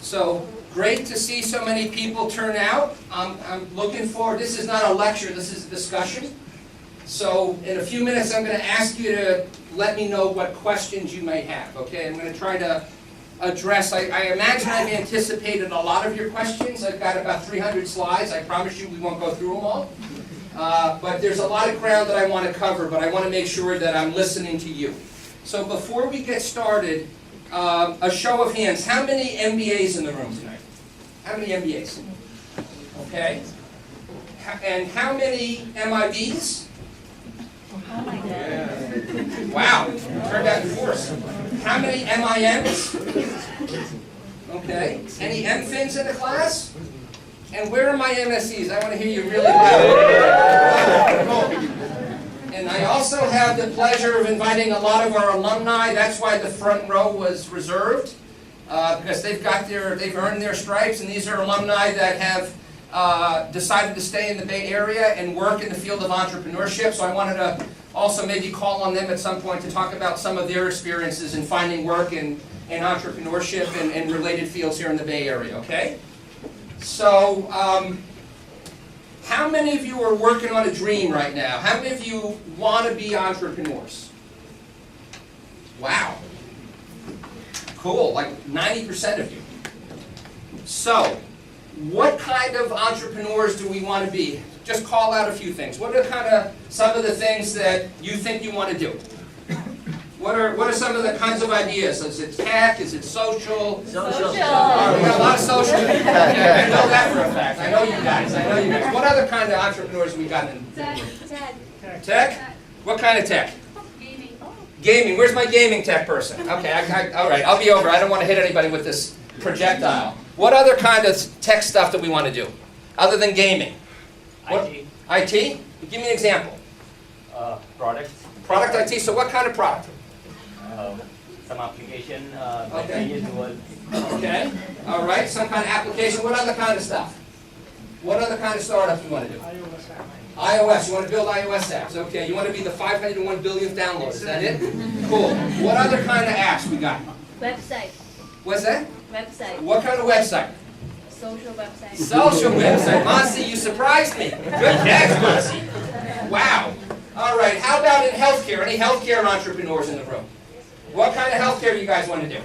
So great to see so many people turn out. I'm looking forward. This is not a lecture, this is a discussion. So in a few minutes I'm going to ask you to let me know what questions you may have. Okay, I'm going to try to address, I imagine I've anticipated a lot of your questions. I've got about 300 slides. I promise you we won't go through them all. But there's a lot of ground that I want to cover, but I want to make sure that I'm listening to you. So before we get started, a show of hands. How many MBAs in the room tonight? How many MBAs? Okay. And how many MIBs? Oh my God. Wow, turned out in force. How many MIMs? Okay. Any MFins in the class? And where are my MSCs? I want to hear you really loud. And I also have the pleasure of inviting a lot of our alumni. That's why the front row was reserved, because they've earned their stripes, and these are alumni that have decided to stay in the Bay Area and work in the field of entrepreneurship. So I wanted to also maybe call on them at some point to talk about some of their experiences in finding work in entrepreneurship and related fields here in the Bay Area, okay? So, how many of you are working on a dream right now? How many of you want to be entrepreneurs? Wow. Cool, like 90% of you. So, what kind of entrepreneurs do we want to be? Just call out a few things. What are some of the things that you think you want to do? What are some of the kinds of ideas? Is it tech? Is it social? Social. We got a lot of social. Okay, I know that for a fact. I know you guys. What other kind of entrepreneurs we got in? Tech? What kind of tech? Gaming. Gaming. Where's my gaming tech person? Okay, all right. I'll be over. I don't want to hit anybody with this projectile. What other kind of tech stuff do we want to do, other than gaming? IT. IT? Give me an example. Products. Product IT. So what kind of product? Some application Okay. that we use towards. Okay. All right. Some kind of application. What other kind of stuff? What other kind of startup you want to do? iOS. You want to build iOS apps. Okay. You want to be the 501 billionth download. Is that it? Cool. What other kind of apps we got? Website. What's that? Website. What kind of website? Social website. Social website. Monsi, you surprised me. Good catch, Monsi. Wow. All right. How about in healthcare? Any healthcare entrepreneurs in the room? What kind of healthcare do you guys want to do?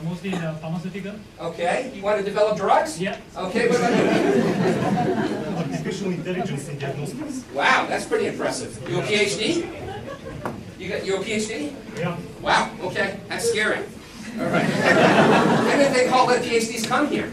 Mostly pharmaceutical. Okay. You want to develop drugs? Yeah. Okay. What about you? Artificial intelligence in diagnostics. Wow, that's pretty impressive. You a PhD? You a PhD? Yeah. Wow. Okay. That's scary. All right. When did they call let PhDs come here?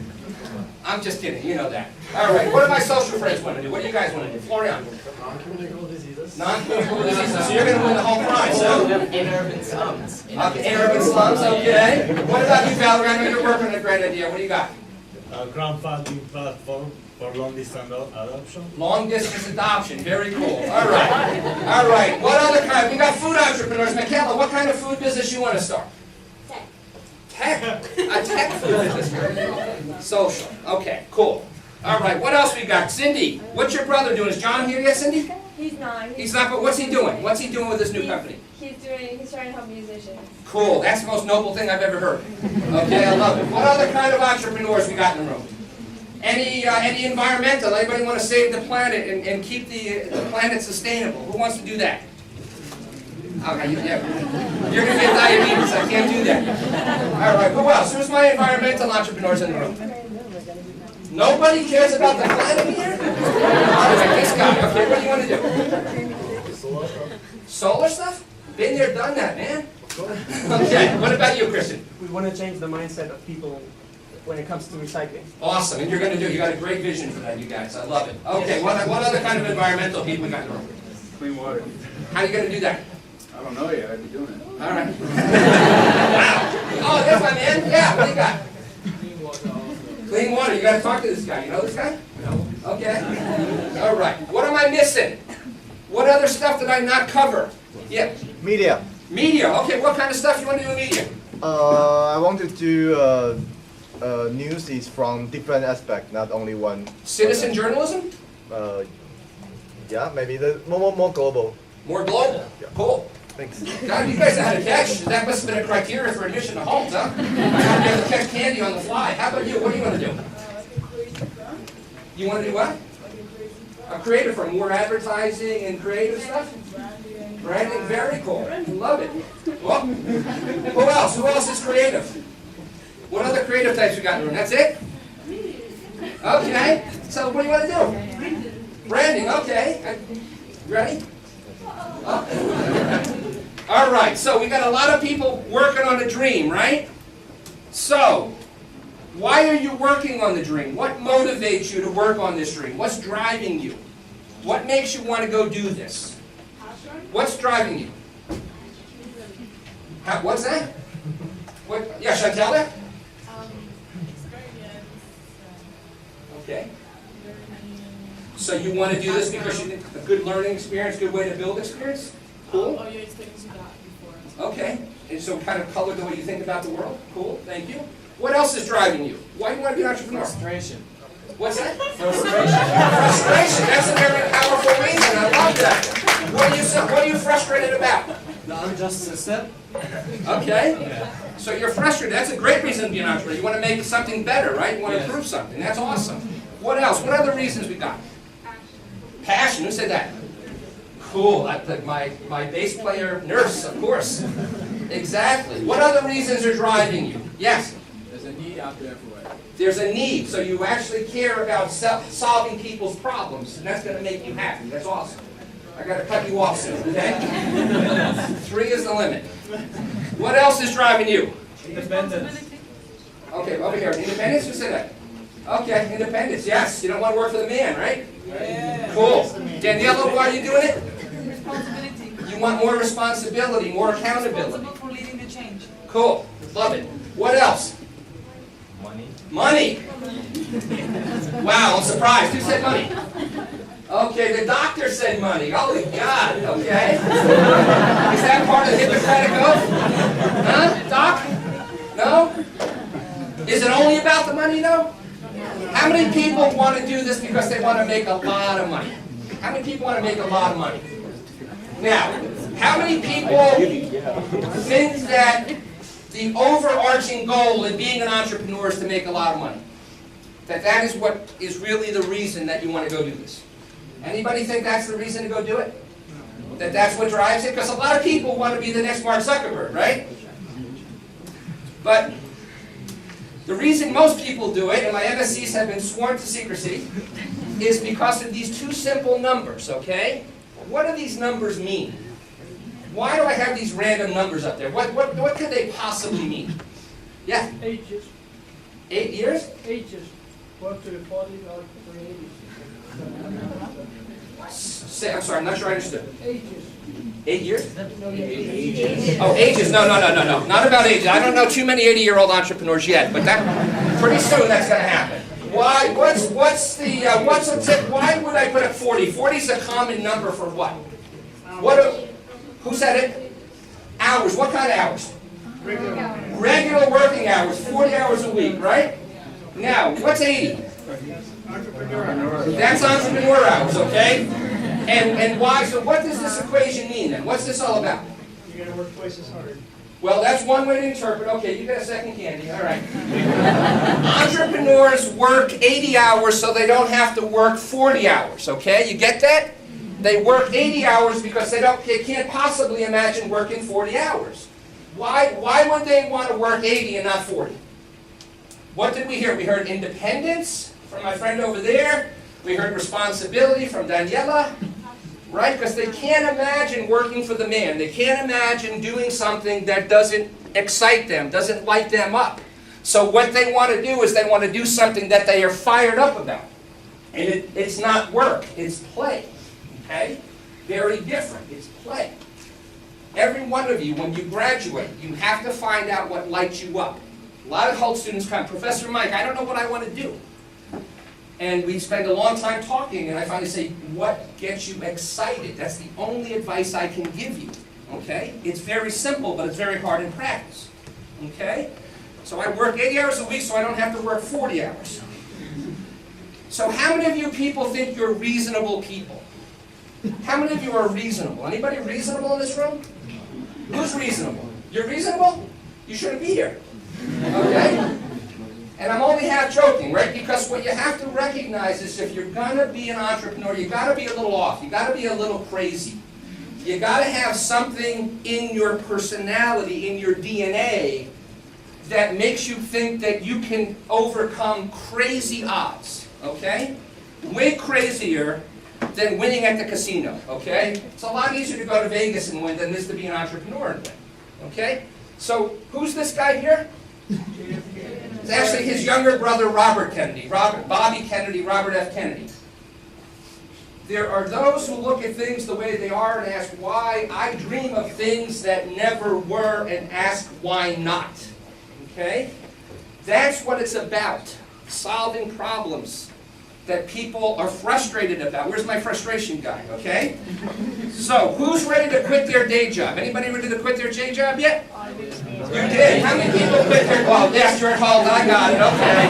I'm just kidding. You know that. All right. What do my social friends want to do? What do you guys want to do? Florian. Non-communicable diseases. Non-communicable diseases. So you're going to win the whole prize. So. In urban slums. Okay, in urban slums. Okay. What about you, Valerie? I know you're working on a great idea. What do you got? Crowdfunding platform for long distance adoption. Long distance adoption. Very cool. All right. All right. What other kind? We got food entrepreneurs. Michaela, what kind of food business you want to start? Tech. A tech food business. Social. Okay, cool. All right, what else we got? Cindy, what's your brother doing? Is John here yet, Cindy? He's not. He's not, but what's he doing? What's he doing with his new company? He's trying to help musicians. Cool, that's the most noble thing I've ever heard. Okay, I love it. What other kind of entrepreneurs we got in the room? Any environmental? Anybody want to save the planet and keep the planet sustainable? Who wants to do that? Okay, you're going to get diabetes. I can't do that. All right, who else? Who's my environmental entrepreneurs in the room? Nobody cares about the planet here? All right, this guy. Okay, what do you want to do? Solar stuff. Solar stuff? Been there, done that, man. Okay, what about you, Christian? We want to change the mindset of people when it comes to recycling. Awesome, and you're going to do. You got a great vision for that, you guys. I love it. Okay, what other kind of environmental people we got in the room? Clean water. How are you going to do that? I don't know yet. I'd be doing it. All right. Wow. Oh, that's my man. Yeah, what do you got? Clean water. You got to talk to this guy. You know this guy? No. Okay. All right. What am I missing? What other stuff did I not cover? Yeah. Media. Media. Okay. What kind of stuff you want to do in media? I want to do news is from different aspects, not only one. Citizen journalism? Yeah, maybe the more global. More global. Yeah. Cool. Thanks. God, you guys know how to catch. That must have been a criteria for admission to Hult, huh? You have to catch candy on the fly. How about you? What do you want to do? You want to do what? A creative firm. More advertising and creative stuff? Branding. Very cool. Love it. Well, who else? Who else is creative? What other creative types we got in the room? That's it? Okay. So what do you want to do? Branding. Okay. Ready? All right, so we got a lot of people working on a dream, right? So, why are you working on the dream? What motivates you to work on this dream? What's driving you? What makes you want to go do this? What's driving you? What's that? What? Yeah, Chantel there? Okay. So you want to do this because you think a good learning experience, good way to build experience? Cool. All your experience you got before. Okay. And so kind of color the way you think about the world? Cool. Thank you. What else is driving you? Why do you want to be an entrepreneur? Frustration. What's that? Frustration. Frustration. That's a very powerful reason. I love that. What are you frustrated about? The unjust system. Okay. So you're frustrated. That's a great reason to be an entrepreneur. You want to make something better, right? You want to improve something. That's awesome. What else? What other reasons we got? Passion. Who said that? Cool. My bass player, nurse, of course. Exactly. What other reasons are driving you? Yes? There's a need out there for it. There's a need. So you actually care about solving people's problems, and that's going to make you happy. That's awesome. I got to cut you off soon, okay? 3 is the limit. What else is driving you? Independence. Okay, over here. Independence? Who said that? Okay, independence. Yes. You don't want to work for the man, right? Yeah. Cool. Daniela, why are you doing it? Responsibility. You want more responsibility, more accountability. Responsible for leading the change. Cool. Love it. What else? Money. Money. Wow, I'm surprised. Who said money? Okay, the doctor said money. Holy God. Okay. Is that part of the Hippocratic Oath? Huh, Doc? No? Is it only about the money, though? How many people want to do this because they want to make a lot of money? How many people want to make a lot of money? Now, how many people think that the overarching goal in being an entrepreneur is to make a lot of money? That is what is really the reason that you want to go do this? Anybody think that's the reason to go do it? That's what drives it? Because a lot of people want to be the next Mark Zuckerberg, right? But the reason most people do it, and my MSCs have been sworn to secrecy, is because of these 2 simple numbers, okay? What do these numbers mean? Why do I have these random numbers up there? What could they possibly mean? Yeah? 8 years. 8 years? 8 years. Work to the 40 or to the 80s. I'm sorry, I'm not sure I understood. 8 years. 8 years? No, yeah, 8 Oh, ages. No. Not about ages. I don't know too many 80-year-old entrepreneurs yet, but that pretty soon that's going to happen. Why? What's a tip? Why would I put up 40? 40 is a common number for what? Who said it? Hours. What kind of hours? Regular working hours. 40 hours a week, right? Now, what's 80? That's entrepreneur hours, okay? And why? So what does this equation mean then? What's this all about? You're going to work twice as hard. Well, that's one way to interpret. Okay, you got a second candy. All right. Entrepreneurs work 80 hours so they don't have to work 40 hours, okay? You get that? They work 80 hours because they can't possibly imagine working 40 hours. Why would they want to work 80 and not 40? What did we hear? We heard independence from my friend over there. We heard responsibility from Daniela, right? Because they can't imagine working for the man. They can't imagine doing something that doesn't excite them, doesn't light them up. So what they want to do is they want to do something that they are fired up about. And it's not work, it's play. Okay? Very different. It's play. Every one of you, when you graduate, you have to find out what lights you up. A lot of Hult students come, Professor Mike, I don't know what I want to do. And we spend a long time talking, and I finally say, what gets you excited? That's the only advice I can give you. Okay? It's very simple, but it's very hard in practice. Okay? So I work 80 hours a week so I don't have to work 40 hours. So how many of you people think you're reasonable people? How many of you are reasonable? Anybody reasonable in this room? Who's reasonable? You're reasonable? You shouldn't be here. Okay? And I'm only half joking, right? Because what you have to recognize is if you're gonna be an entrepreneur, you gotta be a little off. You gotta be a little crazy. You gotta have something in your personality, in your DNA, that makes you think that you can overcome crazy odds, okay? Way crazier than winning at the casino, okay? It's a lot easier to go to Vegas and win than it is to be an entrepreneur and win, okay? So, who's this guy here? It's actually his younger brother, Robert Kennedy. Bobby Kennedy, Robert F. Kennedy. There are those who look at things the way they are and ask why. I dream of things that never were and ask why not. Okay? That's what it's about. Solving problems that people are frustrated about. Where's my frustration guy? Okay? So, who's ready to quit their day job? Anybody ready to quit their day job yet? You did. How many people quit their... Oh, yes, you're at Hult. I got it. Okay.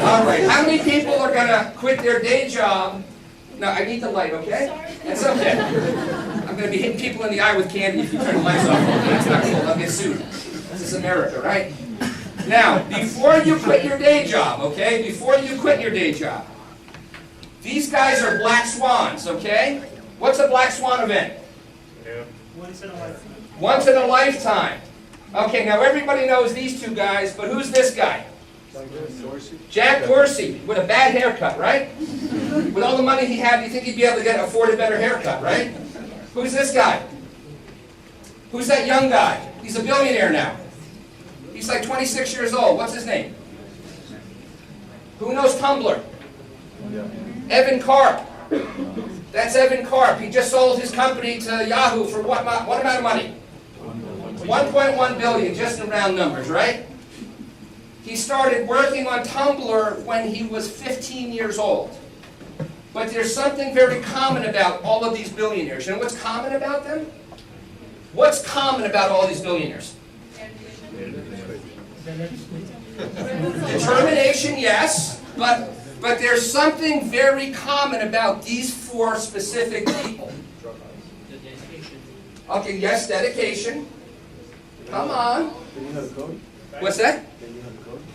All right. How many people are going to quit their day job? No, I need the light, okay? That's okay. I'm going to be hitting people in the eye with candy if you turn the lights off. That's not cool. I'll get sued. This is America, right? Now, before you quit your day job, okay? Before you quit your day job, these guys are black swans, okay? What's a black swan event? Once in a lifetime. Once in a lifetime. Okay, now everybody knows these two guys, but who's this guy? Jack Dorsey, with a bad haircut, right? With all the money he had, you think he'd be able to afford a better haircut, right? Who's this guy? Who's that young guy? He's a billionaire now. He's like 26 years old. What's his name? Who knows Tumblr? Evan Karp. That's Evan Karp. He just sold his company to Yahoo for what amount of money? 1.1 billion, just in round numbers, right? He started working on Tumblr when he was 15 years old. But there's something very common about all of these billionaires. You know what's common about them? What's common about all these billionaires? Determination, yes, but there's something very common about these four specific people. Okay, yes, dedication. Come on. What's that?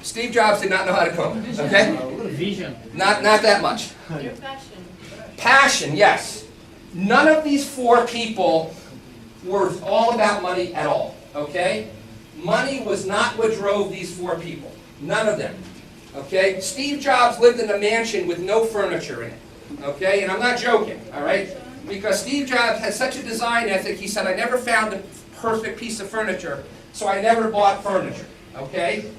Steve Jobs did not know how to code, okay? Vision. Not that much. Your passion. Passion, yes. None of these four people were all about money at all, okay? Money was not what drove these four people. None of them, okay? Steve Jobs lived in a mansion with no furniture in it, okay? And I'm not joking, all right? Because Steve Jobs had such a design ethic, he said, I never found a perfect piece of furniture, so I never bought furniture, okay?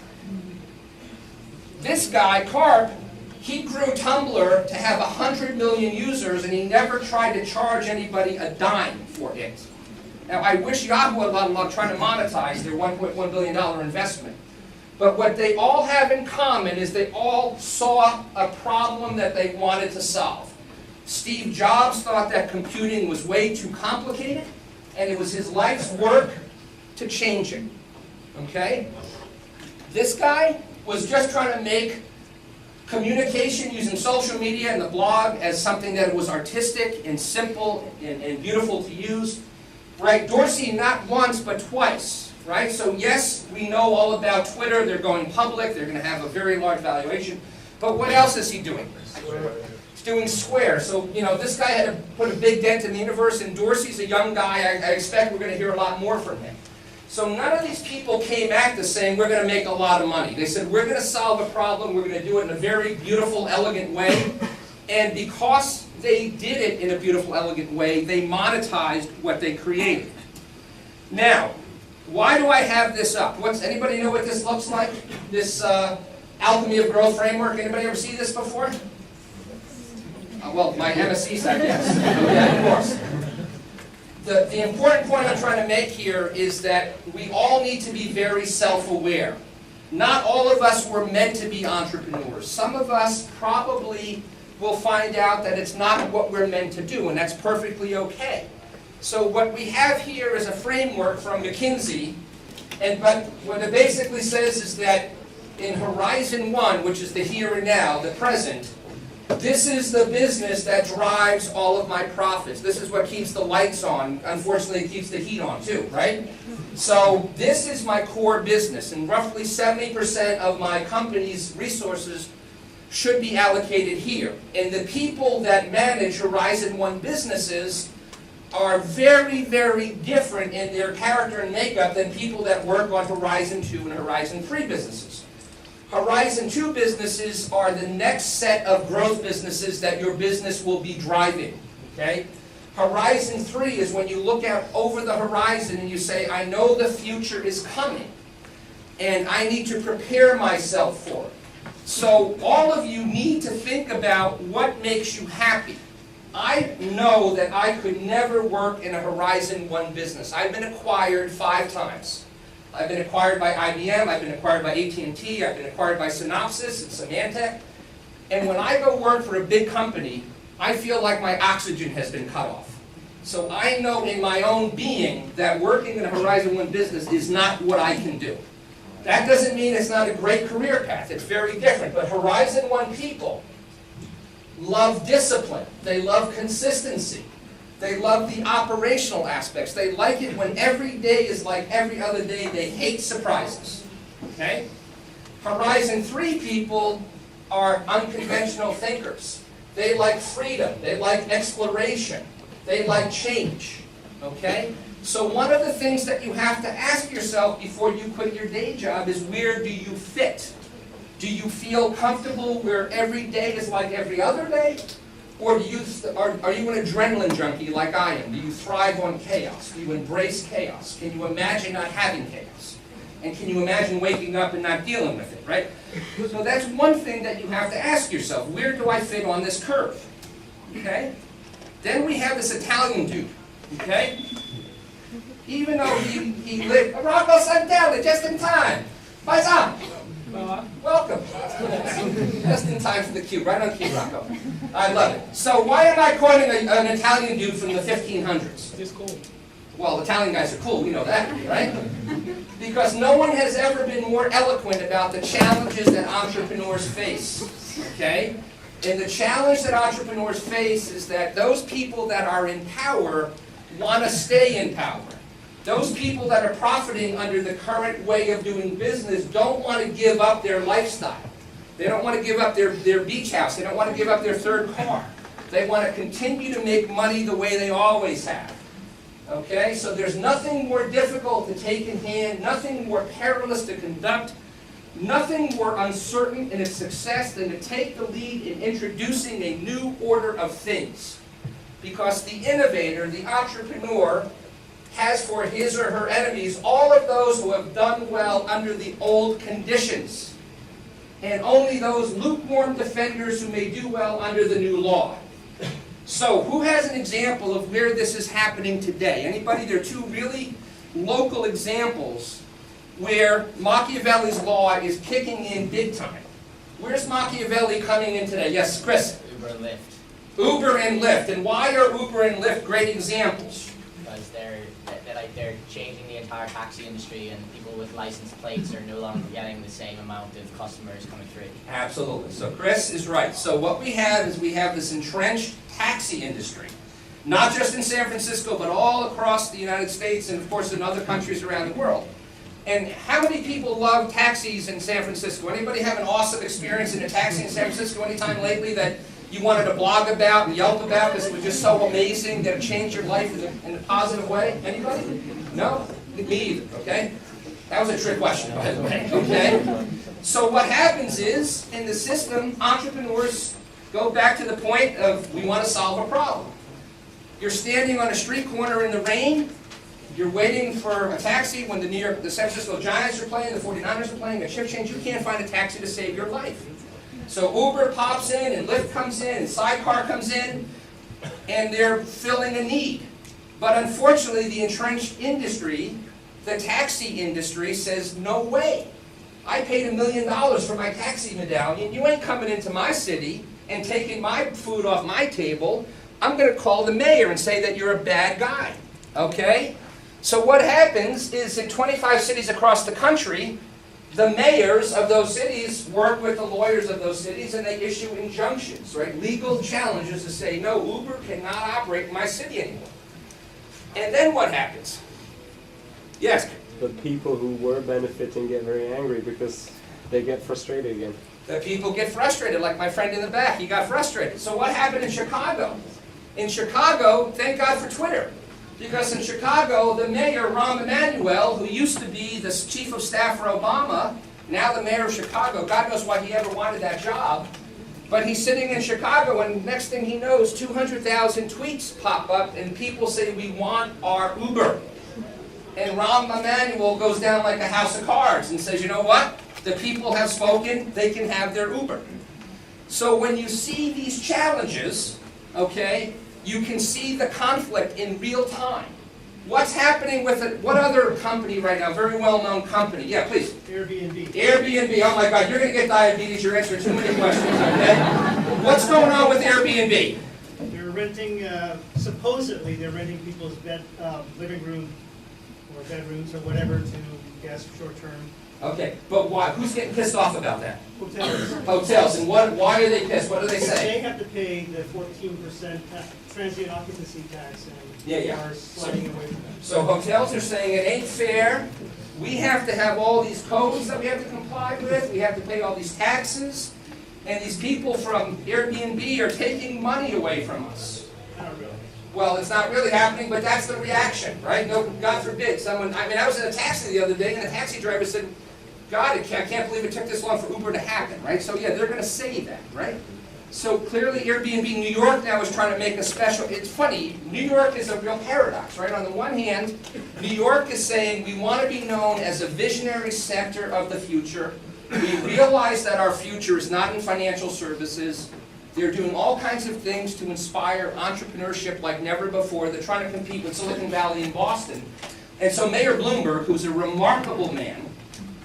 This guy, Karp, he grew Tumblr to have 100 million users, and he never tried to charge anybody a dime for it. Now, I wish Yahoo had let along trying to monetize their $1.1 billion investment. But what they all have in common is they all saw a problem that they wanted to solve. Steve Jobs thought that computing was way too complicated, and it was his life's work to change it. Okay? This guy was just trying to make communication using social media and the blog as something that was artistic and simple and beautiful to use. Right? Dorsey, not once, but twice. Right? So yes, we know all about Twitter. They're going public. They're going to have a very large valuation. But what else is he doing? He's doing Square. So, you know, this guy had to put a big dent in the universe, and Dorsey's a young guy. I expect we're going to hear a lot more from him. So none of these people came at this saying, we're going to make a lot of money. They said, we're going to solve a problem. We're going to do it in a very beautiful, elegant way. And because they did it in a beautiful, elegant way, they monetized what they created. Now, why do I have this up? Anybody know what this looks like? This Alchemy of Growth framework? Anybody ever see this before? Well, my MSCs, I guess. Yeah, of course. The important point I'm trying to make here is that we all need to be very self-aware. Not all of us were meant to be entrepreneurs. Some of us probably will find out that it's not what we're meant to do, and that's perfectly okay. So what we have here is a framework from McKinsey, but what it basically says is that in Horizon 1, which is the here and now, the present, This is the business that drives all of my profits. This is what keeps the lights on. Unfortunately, it keeps the heat on too, right? So this is my core business, and roughly 70% of my company's resources should be allocated here. And the people that manage Horizon 1 businesses are very, very different in their character and makeup than people that work on Horizon 2 and Horizon 3 businesses. Horizon 2 businesses are the next set of growth businesses that your business will be driving, okay? Horizon 3 is when you look out over the horizon and you say, I know the future is coming, and I need to prepare myself for it. So all of you need to think about what makes you happy. I know that I could never work in a Horizon 1 business. I've been acquired 5 times. I've been acquired by IBM, I've been acquired by AT&T, I've been acquired by Synopsys and Symantec. And when I go work for a big company, I feel like my oxygen has been cut off. So I know in my own being that working in a Horizon 1 business is not what I can do. That doesn't mean it's not a great career path, it's very different. But Horizon 1 people love discipline, they love consistency. They love the operational aspects. They like it when every day is like every other day. They hate surprises. Okay? Horizon 3 people are unconventional thinkers. They like freedom. They like exploration. They like change. Okay? So one of the things that you have to ask yourself before you quit your day job is, where do you fit? Do you feel comfortable where every day is like every other day? Or are you an adrenaline junkie like I am? Do you thrive on chaos? Do you embrace chaos? Can you imagine not having chaos? And can you imagine waking up and not dealing with it, right? So that's one thing that you have to ask yourself. Where do I fit on this curve? Okay? Then we have this Italian dude, okay? Even though he lived, Rocco Santella, just in time. Paisa! Welcome. Just in time for the cue, right on cue, Rocco. I love it. So why am I quoting an Italian dude from the 1500s? He's cool. Well, Italian guys are cool, we know that, right? Because no one has ever been more eloquent about the challenges that entrepreneurs face, okay? And the challenge that entrepreneurs face is that those people that are in power want to stay in power. Those people that are profiting under the current way of doing business don't want to give up their lifestyle. They don't want to give up their beach house. They don't want to give up their third car. They want to continue to make money the way they always have. Okay? So there's nothing more difficult to take in hand, nothing more perilous to conduct, nothing more uncertain in its success than to take the lead in introducing a new order of things. Because the innovator, the entrepreneur, has for his or her enemies all of those who have done well under the old conditions, and only those lukewarm defenders who may do well under the new law. So, who has an example of where this is happening today? Anybody? There are 2 really local examples where Machiavelli's law is kicking in big time. Where's Machiavelli coming in today? Yes, Chris? Uber and Lyft. Uber and Lyft. And why are Uber and Lyft great examples? Because they're changing the entire taxi industry, and people with license plates are no longer getting the same amount of customers coming through. Absolutely. So Chris is right. So what we have is we have this entrenched taxi industry, not just in San Francisco, but all across the United States and, of course, in other countries around the world. And how many people love taxis in San Francisco? Anybody have an awesome experience in a taxi in San Francisco anytime lately that you wanted to blog about and Yelp about because it was just so amazing that it changed your life in a positive way? Anybody? No? Me either, okay? That was a trick question, by the way, okay? So what happens is, in the system, entrepreneurs go back to the point of, we want to solve a problem. You're standing on a street corner in the rain, you're waiting for a taxi when the San Francisco Giants are playing, the 49ers are playing, a shift change, you can't find a taxi to save your life. So Uber pops in, and Lyft comes in, and Sidecar comes in, and they're filling a need. But unfortunately, the entrenched industry, the taxi industry, says, no way. I paid $1 million for my taxi medallion. You ain't coming into my city and taking my food off my table. I'm going to call the mayor and say that you're a bad guy. Okay? So what happens is in 25 cities across the country, the mayors of those cities work with the lawyers of those cities and they issue injunctions, right? Legal challenges to say, no, Uber cannot operate in my city anymore. And then what happens? Yes? The people who were benefiting get very angry because they get frustrated again. The people get frustrated, like my friend in the back, he got frustrated. So what happened in Chicago? In Chicago, thank God for Twitter. Because in Chicago, the mayor, Rahm Emanuel, who used to be the chief of staff for Obama, now the mayor of Chicago, God knows why he ever wanted that job, but he's sitting in Chicago and next thing he knows, 200,000 tweets pop up and people say, we want our Uber. And Rahm Emanuel goes down like a house of cards and says, you know what? The people have spoken, they can have their Uber. So when you see these challenges, okay, you can see the conflict in real time. What's happening with it? What other company right now, very well-known company? Yeah, please. Airbnb. Airbnb, oh my God, you're going to get diabetes, you're answering too many questions, okay? What's going on with Airbnb? They're renting, supposedly they're renting people's living room or bedrooms or whatever to guests short-term. Okay, but why? Who's getting pissed off about that? Hotels. Hotels, and why are they pissed? What do they say? They have to pay the 14% transient occupancy tax and are sliding away from that. So hotels are saying it ain't fair. We have to have all these codes that we have to comply with. We have to pay all these taxes. And these people from Airbnb are taking money away from us. Not really. Well, it's not really happening, but that's the reaction, right? No, God forbid, someone, I was in a taxi the other day, and the taxi driver said, God, I can't believe it took this long for Uber to happen, right? So yeah, they're going to say that, right? So clearly Airbnb New York now is trying to make a special, it's funny, New York is a real paradox, right? On the one hand, New York is saying we want to be known as a visionary center of the future. We realize that our future is not in financial services. They're doing all kinds of things to inspire entrepreneurship like never before. They're trying to compete with Silicon Valley and Boston. And so Mayor Bloomberg, who's a remarkable man,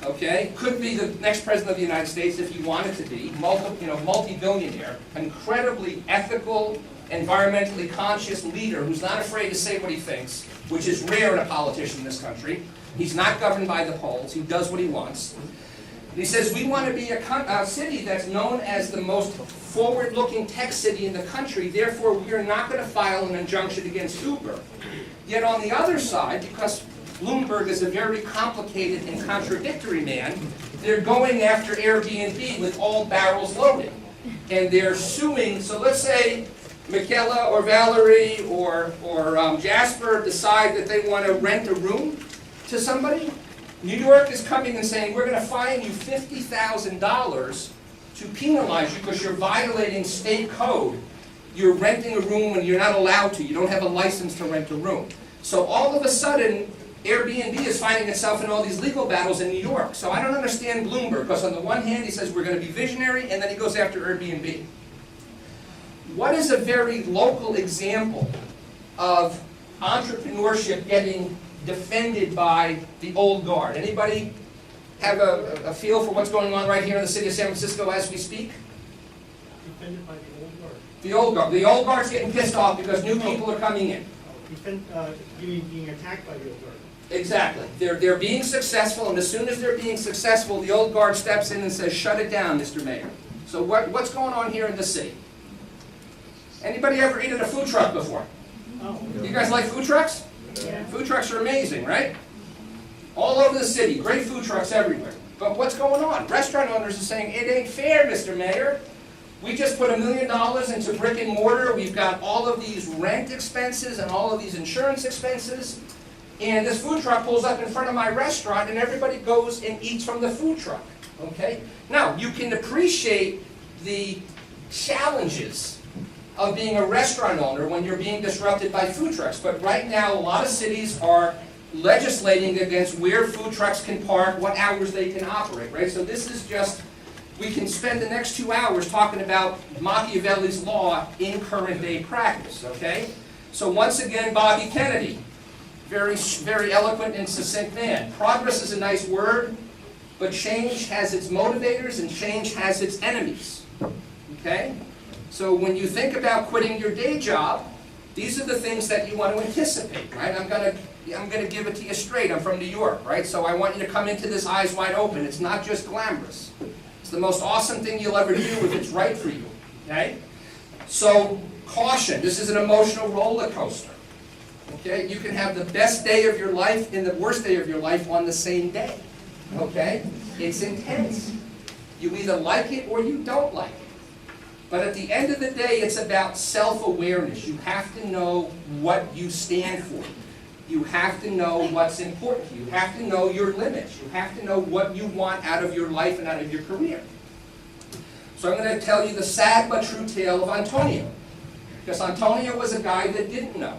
okay, could be the next president of the United States if he wanted to be, multi-billionaire, incredibly ethical, environmentally conscious leader who's not afraid to say what he thinks, which is rare in a politician in this country. He's not governed by the polls. He does what he wants. And he says, we want to be a city that's known as the most forward-looking tech city in the country, therefore we are not going to file an injunction against Uber. Yet on the other side, because Bloomberg is a very complicated and contradictory man, they're going after Airbnb with all barrels loaded. And they're suing, so let's say Michaela or Valerie or Jasper decide that they want to rent a room to somebody. New York is coming and saying, we're going to fine you $50,000 to penalize you because you're violating state code. You're renting a room when you're not allowed to. You don't have a license to rent a room. So all of a sudden, Airbnb is finding itself in all these legal battles in New York. So I don't understand Bloomberg, because on the one hand he says we're going to be visionary, and then he goes after Airbnb. What is a very local example of entrepreneurship getting defended by the old guard? Anybody have a feel for what's going on right here in the city of San Francisco as we speak? Defended by the old guard. The old guard. The old guard's getting pissed off because new people are coming in. You mean being attacked by the old guard? Exactly. They're being successful, and as soon as they're being successful, the old guard steps in and says, shut it down, Mr. Mayor. So what's going on here in the city? Anybody ever eaten at a food truck before? Oh. You guys like food trucks? Yeah. Food trucks are amazing, right? All over the city, great food trucks everywhere. But what's going on? Restaurant owners are saying, it ain't fair, Mr. Mayor. We just put $1 million into brick and mortar. We've got all of these rent expenses and all of these insurance expenses. And this food truck pulls up in front of my restaurant and everybody goes and eats from the food truck. Okay? Now, you can appreciate the challenges of being a restaurant owner when you're being disrupted by food trucks. But right now, a lot of cities are legislating against where food trucks can park, what hours they can operate, right? So this is just, we can spend the next 2 hours talking about Machiavelli's law in current day practice, okay? So once again, Bobby Kennedy, very, very eloquent and succinct man. Progress is a nice word, but change has its motivators and change has its enemies, okay? So when you think about quitting your day job, These are the things that you want to anticipate, right? I'm gonna give it to you straight. I'm from New York, right? So I want you to come into this eyes wide open. It's not just glamorous. It's the most awesome thing you'll ever do if it's right for you, okay? So, caution. This is an emotional roller coaster, okay? You can have the best day of your life and the worst day of your life on the same day, okay? It's intense. You either like it or you don't like it. But at the end of the day, it's about self-awareness. You have to know what you stand for. You have to know what's important to you. You have to know your limits. You have to know what you want out of your life and out of your career. So I'm going to tell you the sad but true tale of Antonio. Because Antonio was a guy that didn't know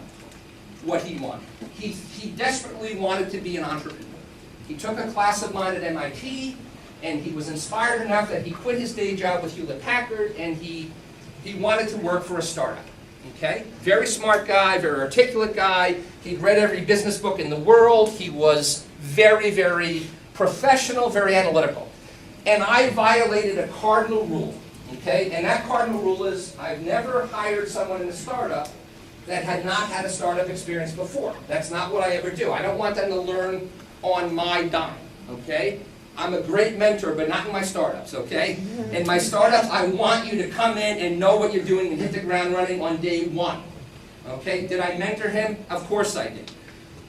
what he wanted. He desperately wanted to be an entrepreneur. He took a class of mine at MIT, and he was inspired enough that he quit his day job with Hewlett-Packard, and he wanted to work for a startup. Okay? Very smart guy, very articulate guy. He'd read every business book in the world. He was very, very professional, very analytical. And I violated a cardinal rule. Okay? And that cardinal rule is I've never hired someone in a startup that had not had a startup experience before. That's not what I ever do. I don't want them to learn on my dime. Okay? I'm a great mentor, but not in my startups, okay? In my startups, I want you to come in and know what you're doing and hit the ground running on day one. Okay? Did I mentor him? Of course I did.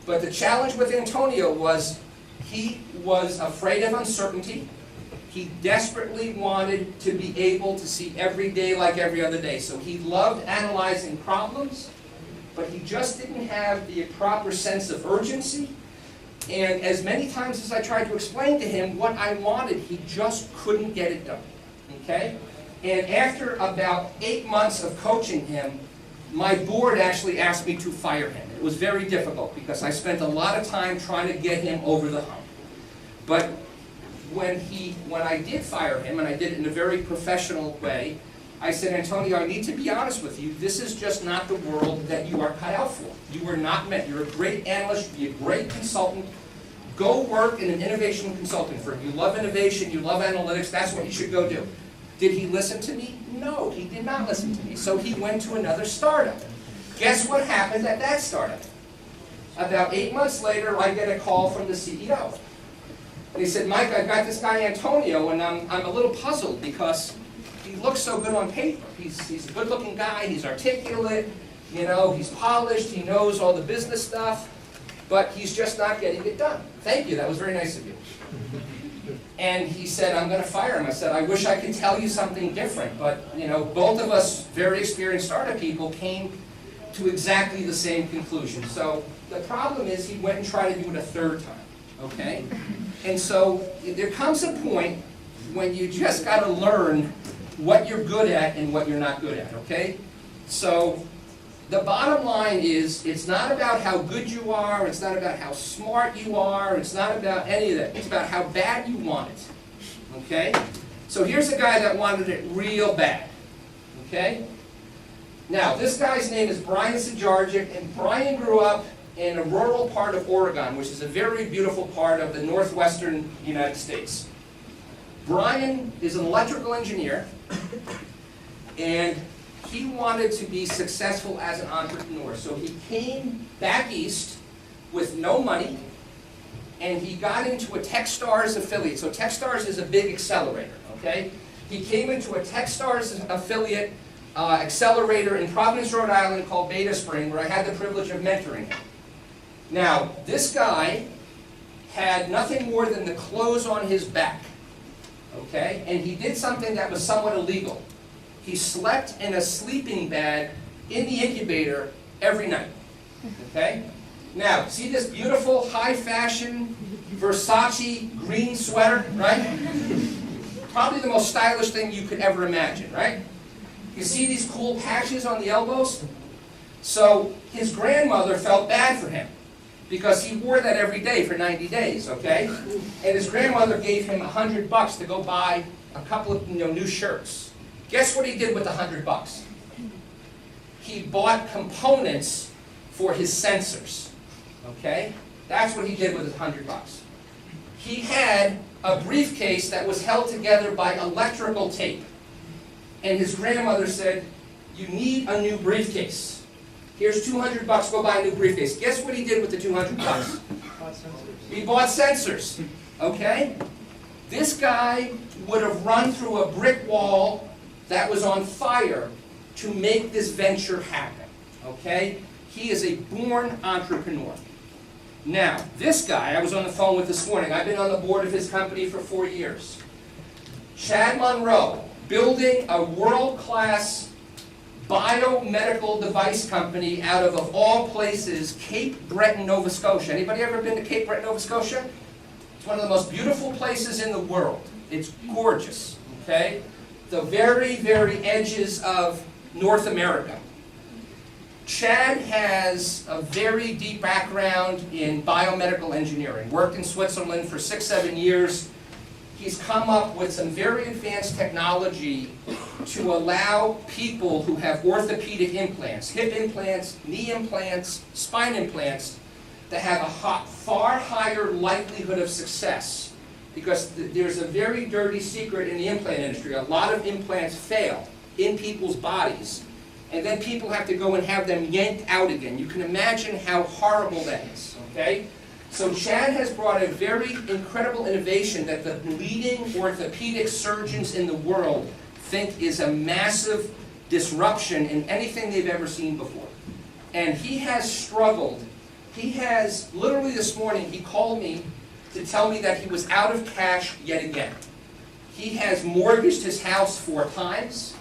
But the challenge with Antonio was he was afraid of uncertainty. He desperately wanted to be able to see every day like every other day. So he loved analyzing problems, but he just didn't have the proper sense of urgency. And as many times as I tried to explain to him what I wanted, he just couldn't get it done, okay? And after about 8 months of coaching him, my board actually asked me to fire him. It was very difficult because I spent a lot of time trying to get him over the hump. But when I did fire him, and I did it in a very professional way, I said, Antonio, I need to be honest with you. This is just not the world that you are cut out for. You are not meant. You're a great analyst. You're a great consultant. Go work in an innovation consulting firm. You love innovation. You love analytics. That's what you should go do. Did he listen to me? No, he did not listen to me. So he went to another startup. Guess what happened at that startup? About 8 months later, I get a call from the CEO. And he said, Mike, I've got this guy Antonio, and I'm a little puzzled because he looks so good on paper. He's a good-looking guy. He's articulate. You know, he's polished. He knows all the business stuff. But he's just not getting it done. Thank you. That was very nice of you. And he said, I'm going to fire him. I said, I wish I could tell you something different. But, you know, both of us very experienced startup people came to exactly the same conclusion. So the problem is he went and tried to do it a third time. Okay? And so there comes a point when you just got to learn what you're good at and what you're not good at, okay? So the bottom line is it's not about how good you are, it's not about how smart you are, it's not about any of that. It's about how bad you want it, okay? So here's a guy that wanted it real bad, okay? Now, this guy's name is Brian Sajardzic, and Brian grew up in a rural part of Oregon, which is a very beautiful part of the northwestern United States. Brian is an electrical engineer, and he wanted to be successful as an entrepreneur. So he came back east with no money, and he got into a Techstars affiliate. So Techstars is a big accelerator, okay? He came into a Techstars affiliate accelerator in Providence, Rhode Island called Beta Spring, where I had the privilege of mentoring him. Now, this guy had nothing more than the clothes on his back, okay? And he did something that was somewhat illegal. He slept in a sleeping bag in the incubator every night, okay? Now, see this beautiful, high-fashion, Versace green sweater, right? Probably the most stylish thing you could ever imagine, right? You see these cool patches on the elbows? So his grandmother felt bad for him because he wore that every day for 90 days, okay? And his grandmother gave him $100 to go buy a couple of new shirts. Guess what he did with the $100? He bought components for his sensors, okay? That's what he did with his $100. He had a briefcase that was held together by electrical tape. And his grandmother said, you need a new briefcase. Here's 200 bucks, go buy a new briefcase. Guess what he did with the 200 bucks? Hot sensors. He bought sensors, okay? This guy would have run through a brick wall that was on fire to make this venture happen, okay? He is a born entrepreneur. Now, this guy I was on the phone with this morning, I've been on the board of his company for 4 years. Chad Monroe, building a world-class biomedical device company out of all places, Cape Breton, Nova Scotia. Anybody ever been to Cape Breton, Nova Scotia? It's one of the most beautiful places in the world. It's gorgeous, okay? The very, very edges of North America. Chad has a very deep background in biomedical engineering. Worked in Switzerland for 6-7 years. He's come up with some very advanced technology to allow people who have orthopedic implants, hip implants, knee implants, spine implants, to have a far higher likelihood of success. Because there's a very dirty secret in the implant industry. A lot of implants fail in people's bodies, and then people have to go and have them yanked out again. You can imagine how horrible that is, okay? So Chad has brought a very incredible innovation that the leading orthopedic surgeons in the world think is a massive disruption in anything they've ever seen before. And he has struggled. He has, literally this morning, he called me to tell me that he was out of cash yet again. He has mortgaged his house 4 times.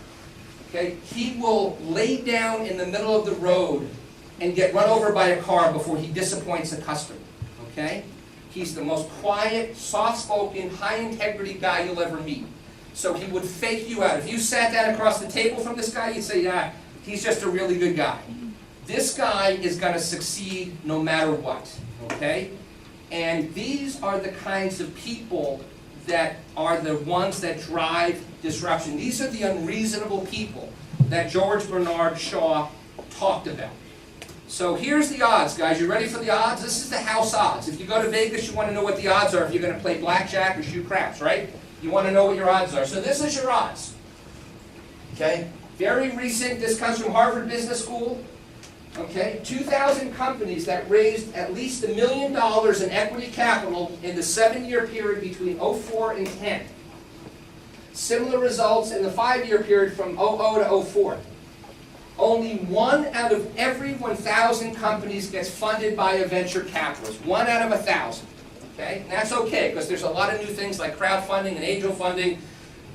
Okay? He will lay down in the middle of the road and get run over by a car before he disappoints a customer. Okay? He's the most quiet, soft-spoken, high-integrity guy you'll ever meet. So he would fake you out. If you sat down across the table from this guy, you'd say, yeah, he's just a really good guy. This guy is going to succeed no matter what. Okay? And these are the kinds of people that are the ones that drive disruption. These are the unreasonable people that George Bernard Shaw talked about. So here's the odds, guys. You ready for the odds? This is the house odds. If you go to Vegas, you want to know what the odds are if you're going to play blackjack or shoot craps, right? You want to know what your odds are. So this is your odds. Okay? Very recent. This comes from Harvard Business School. Okay? 2,000 companies that raised at least $1 million in equity capital in the 7-year period between 04 and 10. Similar results in the 5-year period from 00 to 04. Only 1 out of every 1,000 companies gets funded by a venture capitalist. 1 out of 1,000. Okay? And that's okay, because there's a lot of new things like crowdfunding and angel funding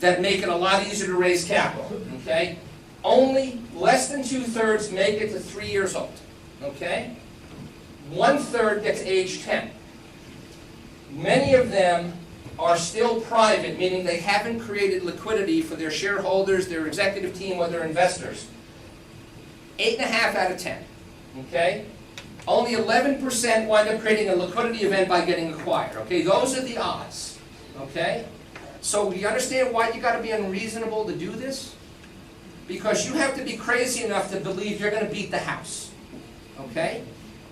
that make it a lot easier to raise capital. Okay? Only less than 2/3 make it to 3 years old. Okay? 1/3 gets age 10. Many of them are still private, meaning they haven't created liquidity for their shareholders, their executive team, or their investors. 8.5 out of 10. Okay? Only 11% wind up creating a liquidity event by getting acquired. Okay? Those are the odds. Okay? So you understand why you got to be unreasonable to do this? Because you have to be crazy enough to believe you're going to beat the house. Okay?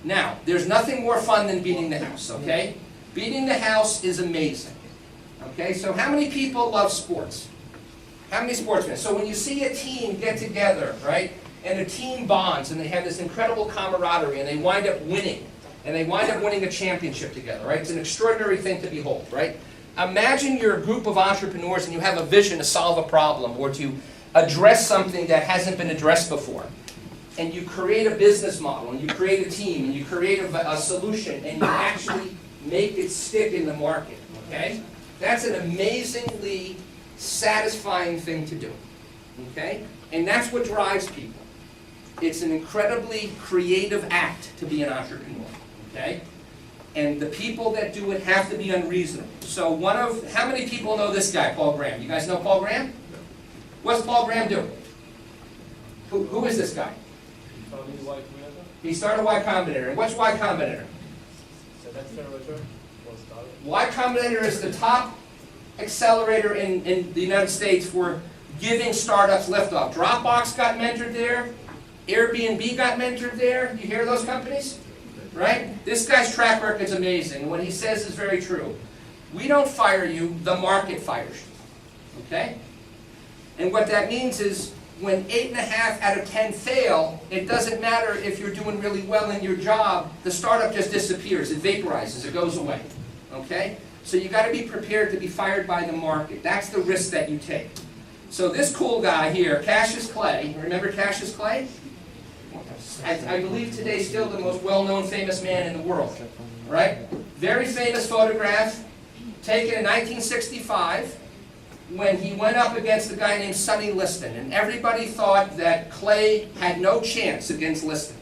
Now, there's nothing more fun than beating the house. Okay? Beating the house is amazing. Okay? So how many people love sports? How many sportsmen? So when you see a team get together, right? And a team bonds, and they have this incredible camaraderie, and they wind up winning. And they wind up winning a championship together, right? It's an extraordinary thing to behold, right? Imagine you're a group of entrepreneurs and you have a vision to solve a problem or to address something that hasn't been addressed before. And you create a business model, and you create a team, and you create a solution, and you actually make it stick in the market, okay? That's an amazingly satisfying thing to do, okay? And that's what drives people. It's an incredibly creative act to be an entrepreneur, okay? And the people that do it have to be unreasonable. So how many people know this guy, Paul Graham? You guys know Paul Graham? What's Paul Graham do? Who is this guy? He started Y Combinator. And what's Y Combinator? Y Combinator is the top accelerator in the United States for giving startups liftoff. Dropbox got mentored there. Airbnb got mentored there. You hear those companies? Right? This guy's track record is amazing. What he says is very true. We don't fire you, the market fires you. Okay? And what that means is when 8.5 out of 10 fail, it doesn't matter if you're doing really well in your job, the startup just disappears, it vaporizes, it goes away, okay? So you gotta be prepared to be fired by the market. That's the risk that you take. So this cool guy here, Cassius Clay, remember Cassius Clay? I believe today still the most well-known famous man in the world, right? Very famous photograph taken in 1965 when he went up against a guy named Sonny Liston, and everybody thought that Clay had no chance against Liston,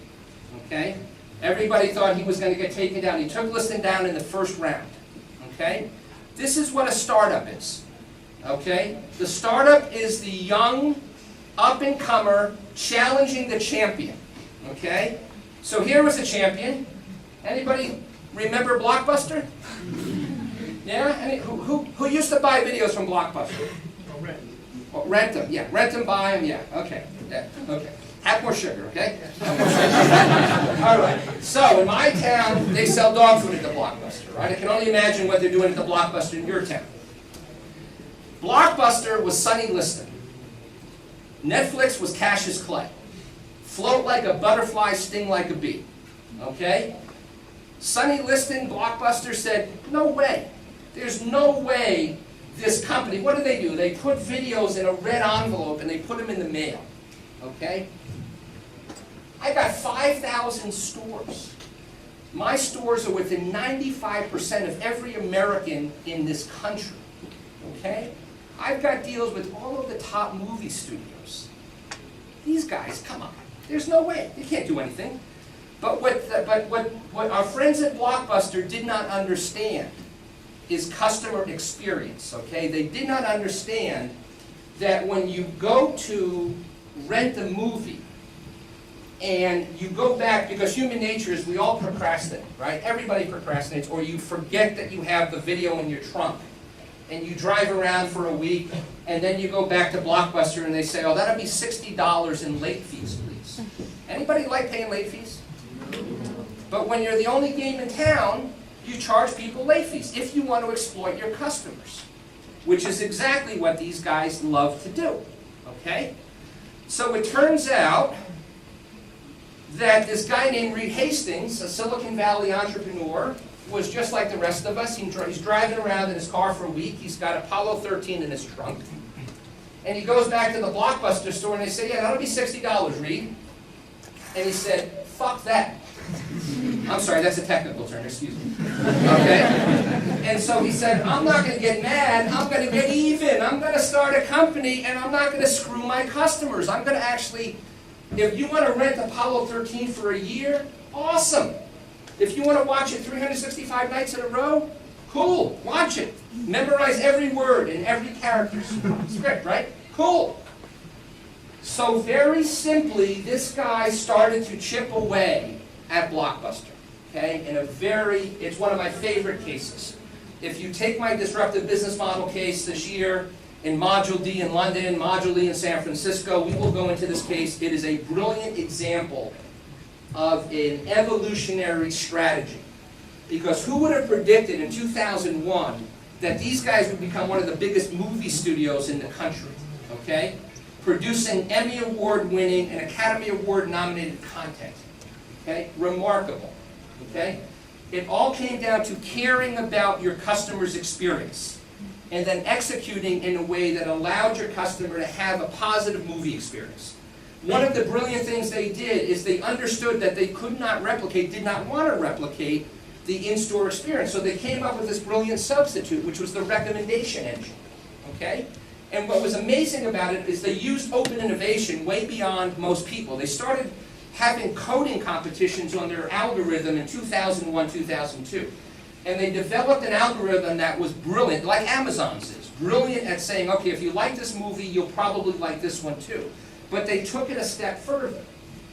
okay? Everybody thought he was going to get taken down. He took Liston down in the first round, okay? This is what a startup is, okay? The startup is the young, up-and-comer challenging the champion. Okay? So here was a champion. Anybody remember Blockbuster? Yeah? Who used to buy videos from Blockbuster? Oh, rent. Oh, rent them, yeah. Rent them, buy them, yeah. Okay. Yeah. Okay. Have more sugar, okay? Have more sugar. All right. So in my town, they sell dog food at the Blockbuster, right? I can only imagine what they're doing at the Blockbuster in your town. Blockbuster was Sonny Liston. Netflix was Cassius Clay. Float like a butterfly, sting like a bee. Okay? Sonny Liston, Blockbuster said, no way. There's no way this company, what do? They put videos in a red envelope and they put them in the mail. Okay? I got 5,000 stores. My stores are within 95% of every American in this country. Okay? I've got deals with all of the top movie studios. These guys, come on. There's no way. They can't do anything. But what our friends at Blockbuster did not understand is customer experience, okay? They did not understand that when you go to rent a movie and you go back, because human nature is we all procrastinate, right? Everybody procrastinates, or you forget that you have the video in your trunk and you drive around for a week and then you go back to Blockbuster and they say, oh, that'll be $60 in late fees, please. Anybody like paying late fees? But when you're the only game in town, you charge people late fees if you want to exploit your customers, which is exactly what these guys love to do, okay? So it turns out that this guy named Reed Hastings, a Silicon Valley entrepreneur, was just like the rest of us. He's driving around in his car for a week. He's got Apollo 13 in his trunk. And he goes back to the Blockbuster store and they say, yeah, that'll be $60, Reed. And he said, fuck that. I'm sorry, that's a technical term, excuse me. Okay? And so he said, I'm not going to get mad, I'm going to get even. I'm going to start a company and I'm not going to screw my customers. I'm going to actually, if you want to rent Apollo 13 for a year, awesome. If you want to watch it 365 nights in a row, cool, watch it. Memorize every word and every character script, right? Cool. So very simply, this guy started to chip away at Blockbuster, okay? It's one of my favorite cases. If you take my disruptive business model case this year in Module D in London, Module D in San Francisco, we will go into this case. It is a brilliant example of an evolutionary strategy. Because who would have predicted in 2001 that these guys would become one of the biggest movie studios in the country, okay? Producing Emmy Award winning and Academy Award nominated content, okay? Remarkable, okay? It all came down to caring about your customer's experience and then executing in a way that allowed your customer to have a positive movie experience. One of the brilliant things they did is they understood that they could not replicate, did not want to replicate the in-store experience. So they came up with this brilliant substitute, which was the recommendation engine, okay? And what was amazing about it is they used open innovation way beyond most people. They started having coding competitions on their algorithm in 2001, 2002. And they developed an algorithm that was brilliant, like Amazon's is. Brilliant at saying, okay, if you like this movie, you'll probably like this one too. But they took it a step further.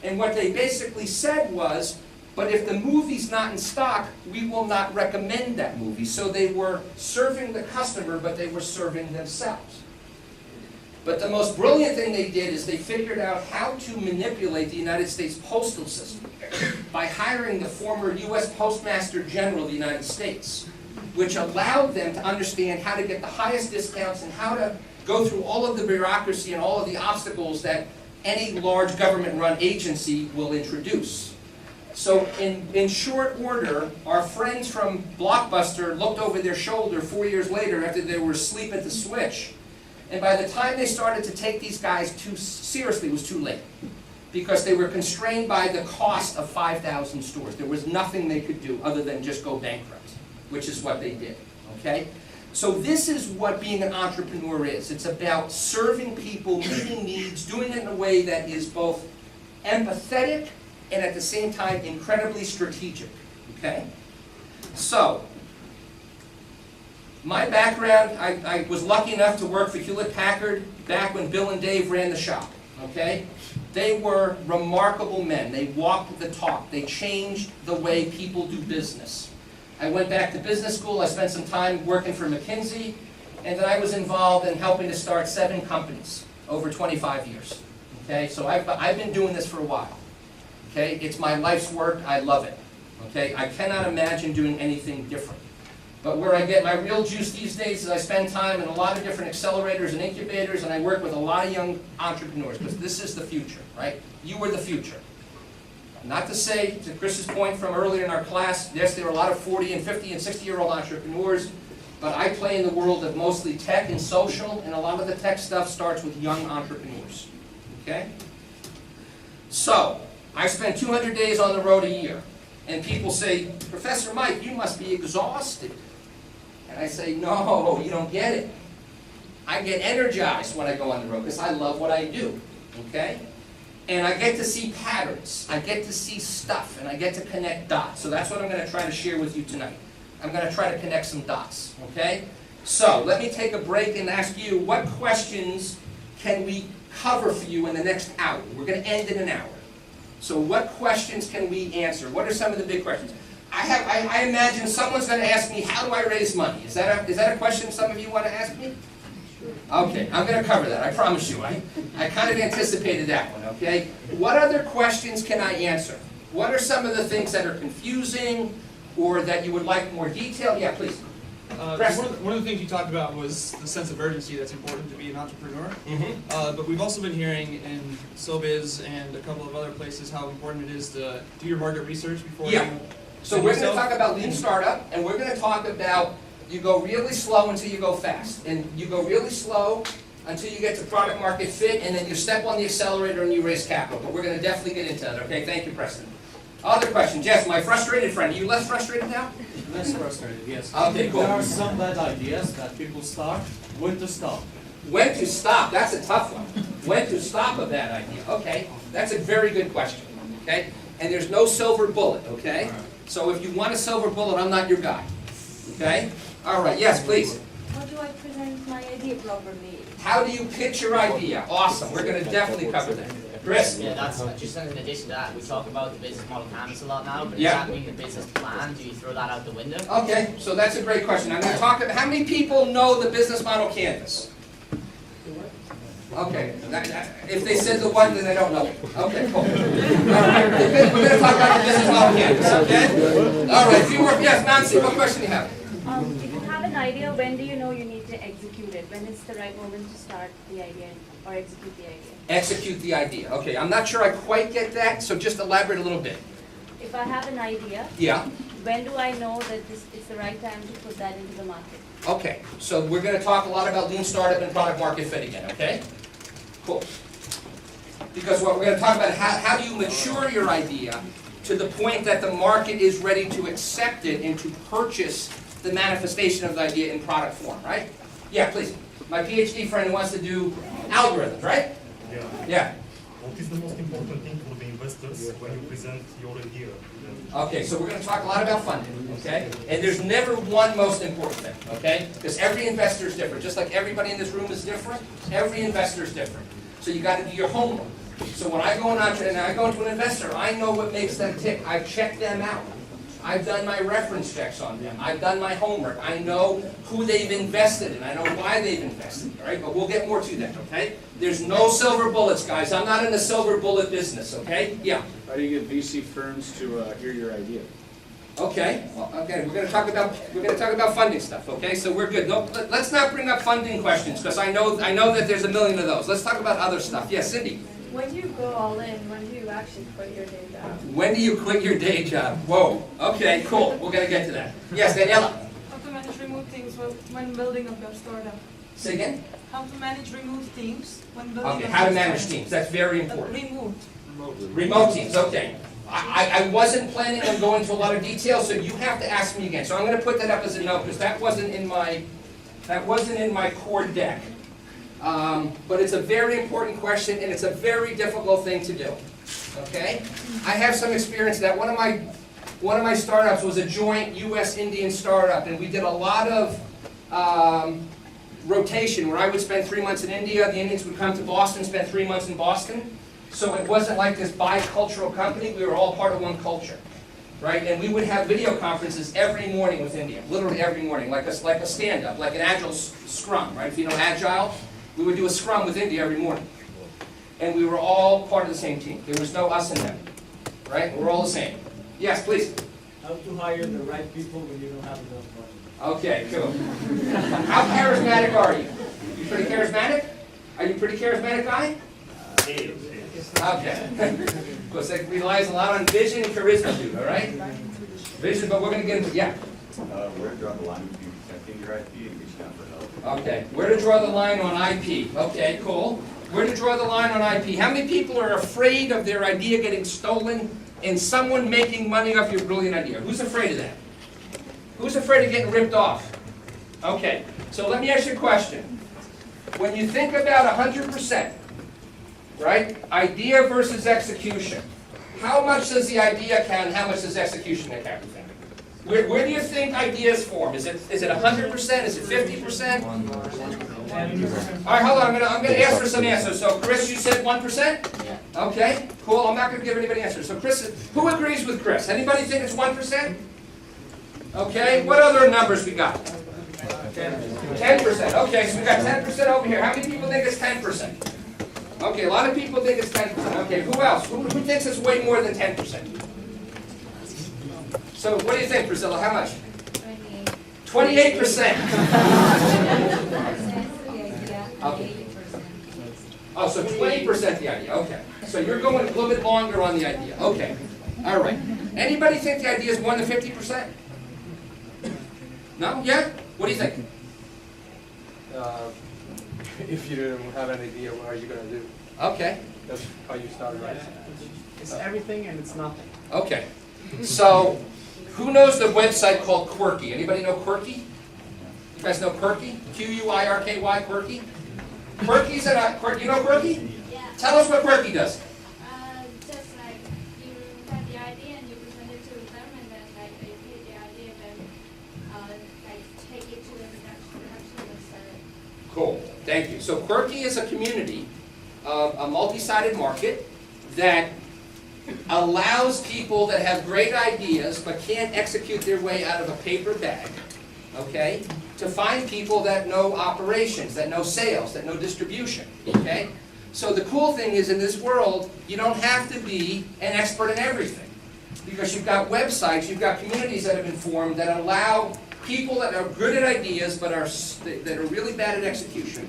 And what they basically said was, but if the movie's not in stock, we will not recommend that movie. So they were serving the customer, but they were serving themselves. But the most brilliant thing they did is they figured out how to manipulate the United States postal system by hiring the former U.S. Postmaster General of the United States, which allowed them to understand how to get the highest discounts and how to go through all of the bureaucracy and all of the obstacles that any large government-run agency will introduce. So in short order, our friends from Blockbuster looked over their shoulder 4 years later after they were asleep at the switch. And by the time they started to take these guys too seriously, it was too late. Because they were constrained by the cost of 5,000 stores. There was nothing they could do other than just go bankrupt, which is what they did, okay? So this is what being an entrepreneur is. It's about serving people, meeting needs, doing it in a way that is both empathetic and at the same time incredibly strategic, okay? So, my background, I was lucky enough to work for Hewlett-Packard back when Bill and Dave ran the shop, okay? They were remarkable men. They walked the talk. They changed the way people do business. I went back to business school. I spent some time working for McKinsey, and then I was involved in helping to start 7 companies over 25 years. Okay, so I've been doing this for a while. Okay, it's my life's work. I love it. Okay, I cannot imagine doing anything different. But where I get my real juice these days is I spend time in a lot of different accelerators and incubators, and I work with a lot of young entrepreneurs, because this is the future, right? You are the future. Not to say, to Chris's point from earlier in our class, yes, there are a lot of 40 and 50 and 60-year-old entrepreneurs, but I play in the world of mostly tech and social, and a lot of the tech stuff starts with young entrepreneurs, okay? So, I spend 200 days on the road a year, and people say, Professor Mike, you must be exhausted. And I say, no, you don't get it. I get energized when I go on the road because I love what I do, okay? And I get to see patterns, I get to see stuff, and I get to connect dots. So that's what I'm going to try to share with you tonight. I'm going to try to connect some dots, okay? So let me take a break and ask you, what questions can we cover for you in the next hour? We're going to end in an hour. So what questions can we answer? What are some of the big questions? I imagine someone's going to ask me, how do I raise money? Is that a question some of you want to ask me? Okay, I'm going to cover that, I promise you. I kind of anticipated that one, okay? What other questions can I answer? What are some of the things that are confusing or that you would like more detail? Yeah, please. One of the things you talked about was the sense of urgency that's important to be an entrepreneur. But we've also been hearing in SoBiz and a couple of other places how important it is to do your market research before you... So we're going to talk about lean startup, and we're going to talk about you go really slow until you go fast. And you go really slow until you get to product market fit, and then you step on the accelerator and you raise capital. But we're going to definitely get into that, okay? Thank you, Preston. Other questions? Yes, my frustrated friend. Are you less frustrated now? Less frustrated, yes. Okay, cool. There are some bad ideas that people start. When to stop? When to stop? That's a tough one. When to stop a bad idea? Okay, that's a very good question. Okay, and there's no silver bullet. Okay, so if you want a silver bullet, I'm not your guy. Okay. All right. Yes, please. How do I present my idea properly? How do you pitch your idea? Awesome. We're going to definitely cover that. Chris? Yeah, that's just in addition to that. We talk about the business model canvas a lot now, but does Yeah. that mean the business plan? Do you throw that out the window? Okay, so that's a great question. I'm going to talk about how many people know the business model canvas? Okay, if they said the one, then they don't know it. Okay, cool. All right, we're going to talk about the business model canvas, okay? All right, a few more. Yes, Nancy, what question do you have? If you have an idea, when do you know you need to execute it? When is the right moment to start the idea or execute the idea? Execute the idea. Okay, I'm not sure I quite get that, so just elaborate a little bit. If I have an idea, Yeah. when do I know that it's the right time to put that into the market? Okay, so we're going to talk a lot about lean startup and product market fit again, okay? Cool. Because what we're going to talk about is how do you mature your idea to the point that the market is ready to accept it and to purchase the manifestation of the idea in product form, right? Yeah, please. My PhD friend wants to do algorithms, right? Yeah. What is the most important thing for the investors when you present your idea? Okay, so we're going to talk a lot about funding, okay? And there's never one most important thing, okay? Because every investor is different. Just like everybody in this room is different, every investor is different. So you got to do your homework. So when I go into an investor, I know what makes them tick. I've checked them out. I've done my reference checks on them. I've done my homework. I know who they've invested in. I know why they've invested, all right? But we'll get more to that, okay? There's no silver bullets, guys. I'm not in the silver bullet business, okay? Yeah. How do you get VC firms to hear your idea? Okay, well, okay, we're gonna talk about funding stuff, okay? So we're good. No, let's not bring up funding questions, because I know that there's a million of those. Let's talk about other stuff. Yes, Cindy? When do you go all in? When do you actually quit your day job? When do you quit your day job? Whoa, okay, cool. We're gonna get to that. Yes, Daniela? How to manage remote teams when building up your startup? Say again? How to manage remote teams when building Okay, up how to your manage startup. teams, that's very important. Remote. Remote teams, okay. I wasn't planning on going into a lot of detail, so you have to ask me again. So I'm gonna put that up as a note, because that wasn't in my core deck. But it's a very important question, and it's a very difficult thing to do, okay? I have some experience that one of my startups was a joint U.S.-Indian startup, and we did a lot of rotation, where I would spend 3 months in India, the Indians would come to Boston, spend 3 months in Boston. So it wasn't like this bicultural company, we were all part of one culture, right? And we would have video conferences every morning with India, literally every morning, like a stand-up, like an agile scrum, right? If you know agile, we would do a scrum with India every morning. And we were all part of the same team. There was no us and them, right? We're all the same. Yes, please. How to hire the right people when you don't have enough money. Okay, cool. How charismatic are you? You pretty charismatic? Are you a pretty charismatic guy? Okay. Because it relies a lot on vision and charisma too, all right? Vision, but we're going to get into, yeah. Where to draw the line between protecting your IP and reaching out for help? Okay, where to draw the line on IP. Okay, cool. Where to draw the line on IP. How many people are afraid of their idea getting stolen and someone making money off your brilliant idea? Who's afraid of that? Who's afraid of getting ripped off? Okay, so let me ask you a question. When you think about 100%, right? Idea versus execution. How much does the idea count and how much does execution count? Where do you think ideas form? Is it 100%? Is it 50%? All right, hold on. I'm gonna ask for some answers. So, Chris, you said 1%? Yeah. Okay, cool. I'm not gonna give anybody answers. So, Chris, who agrees with Chris? Anybody think it's 1%? Okay. What other numbers we got? 10%. Okay, so we got 10% over here. How many people think it's 10%? Okay, a lot of people think it's 10%. Okay, who else? Who thinks it's way more than 10%? So what do you think, Priscilla? How much? 28%. Okay. Oh, so 20% the idea. Okay. So you're going a little bit longer on the idea. Okay. All right. Anybody think the idea is more than 50%? No? Yeah? What do you think? If you don't have an idea, what are you going to do? Okay. That's how you start, right? It's everything and it's nothing. Okay. So, who knows the website called Quirky? Anybody know Quirky? You guys know Quirky? Q-U-I-R-K-Y, Quirky? Quirky's at a, you know Quirky? Yeah. Tell us what Quirky does. Just like you have the idea and you present it to them, and then like they take the idea and then like take it to the production website. Cool. Thank you. So Quirky is a community of a multi-sided market that allows people that have great ideas but can't execute their way out of a paper bag, okay, to find people that know operations, that know sales, that know distribution, okay? So the cool thing is in this world, you don't have to be an expert in everything because you've got websites, you've got communities that have been formed that allow people that are good at ideas but that are really bad at execution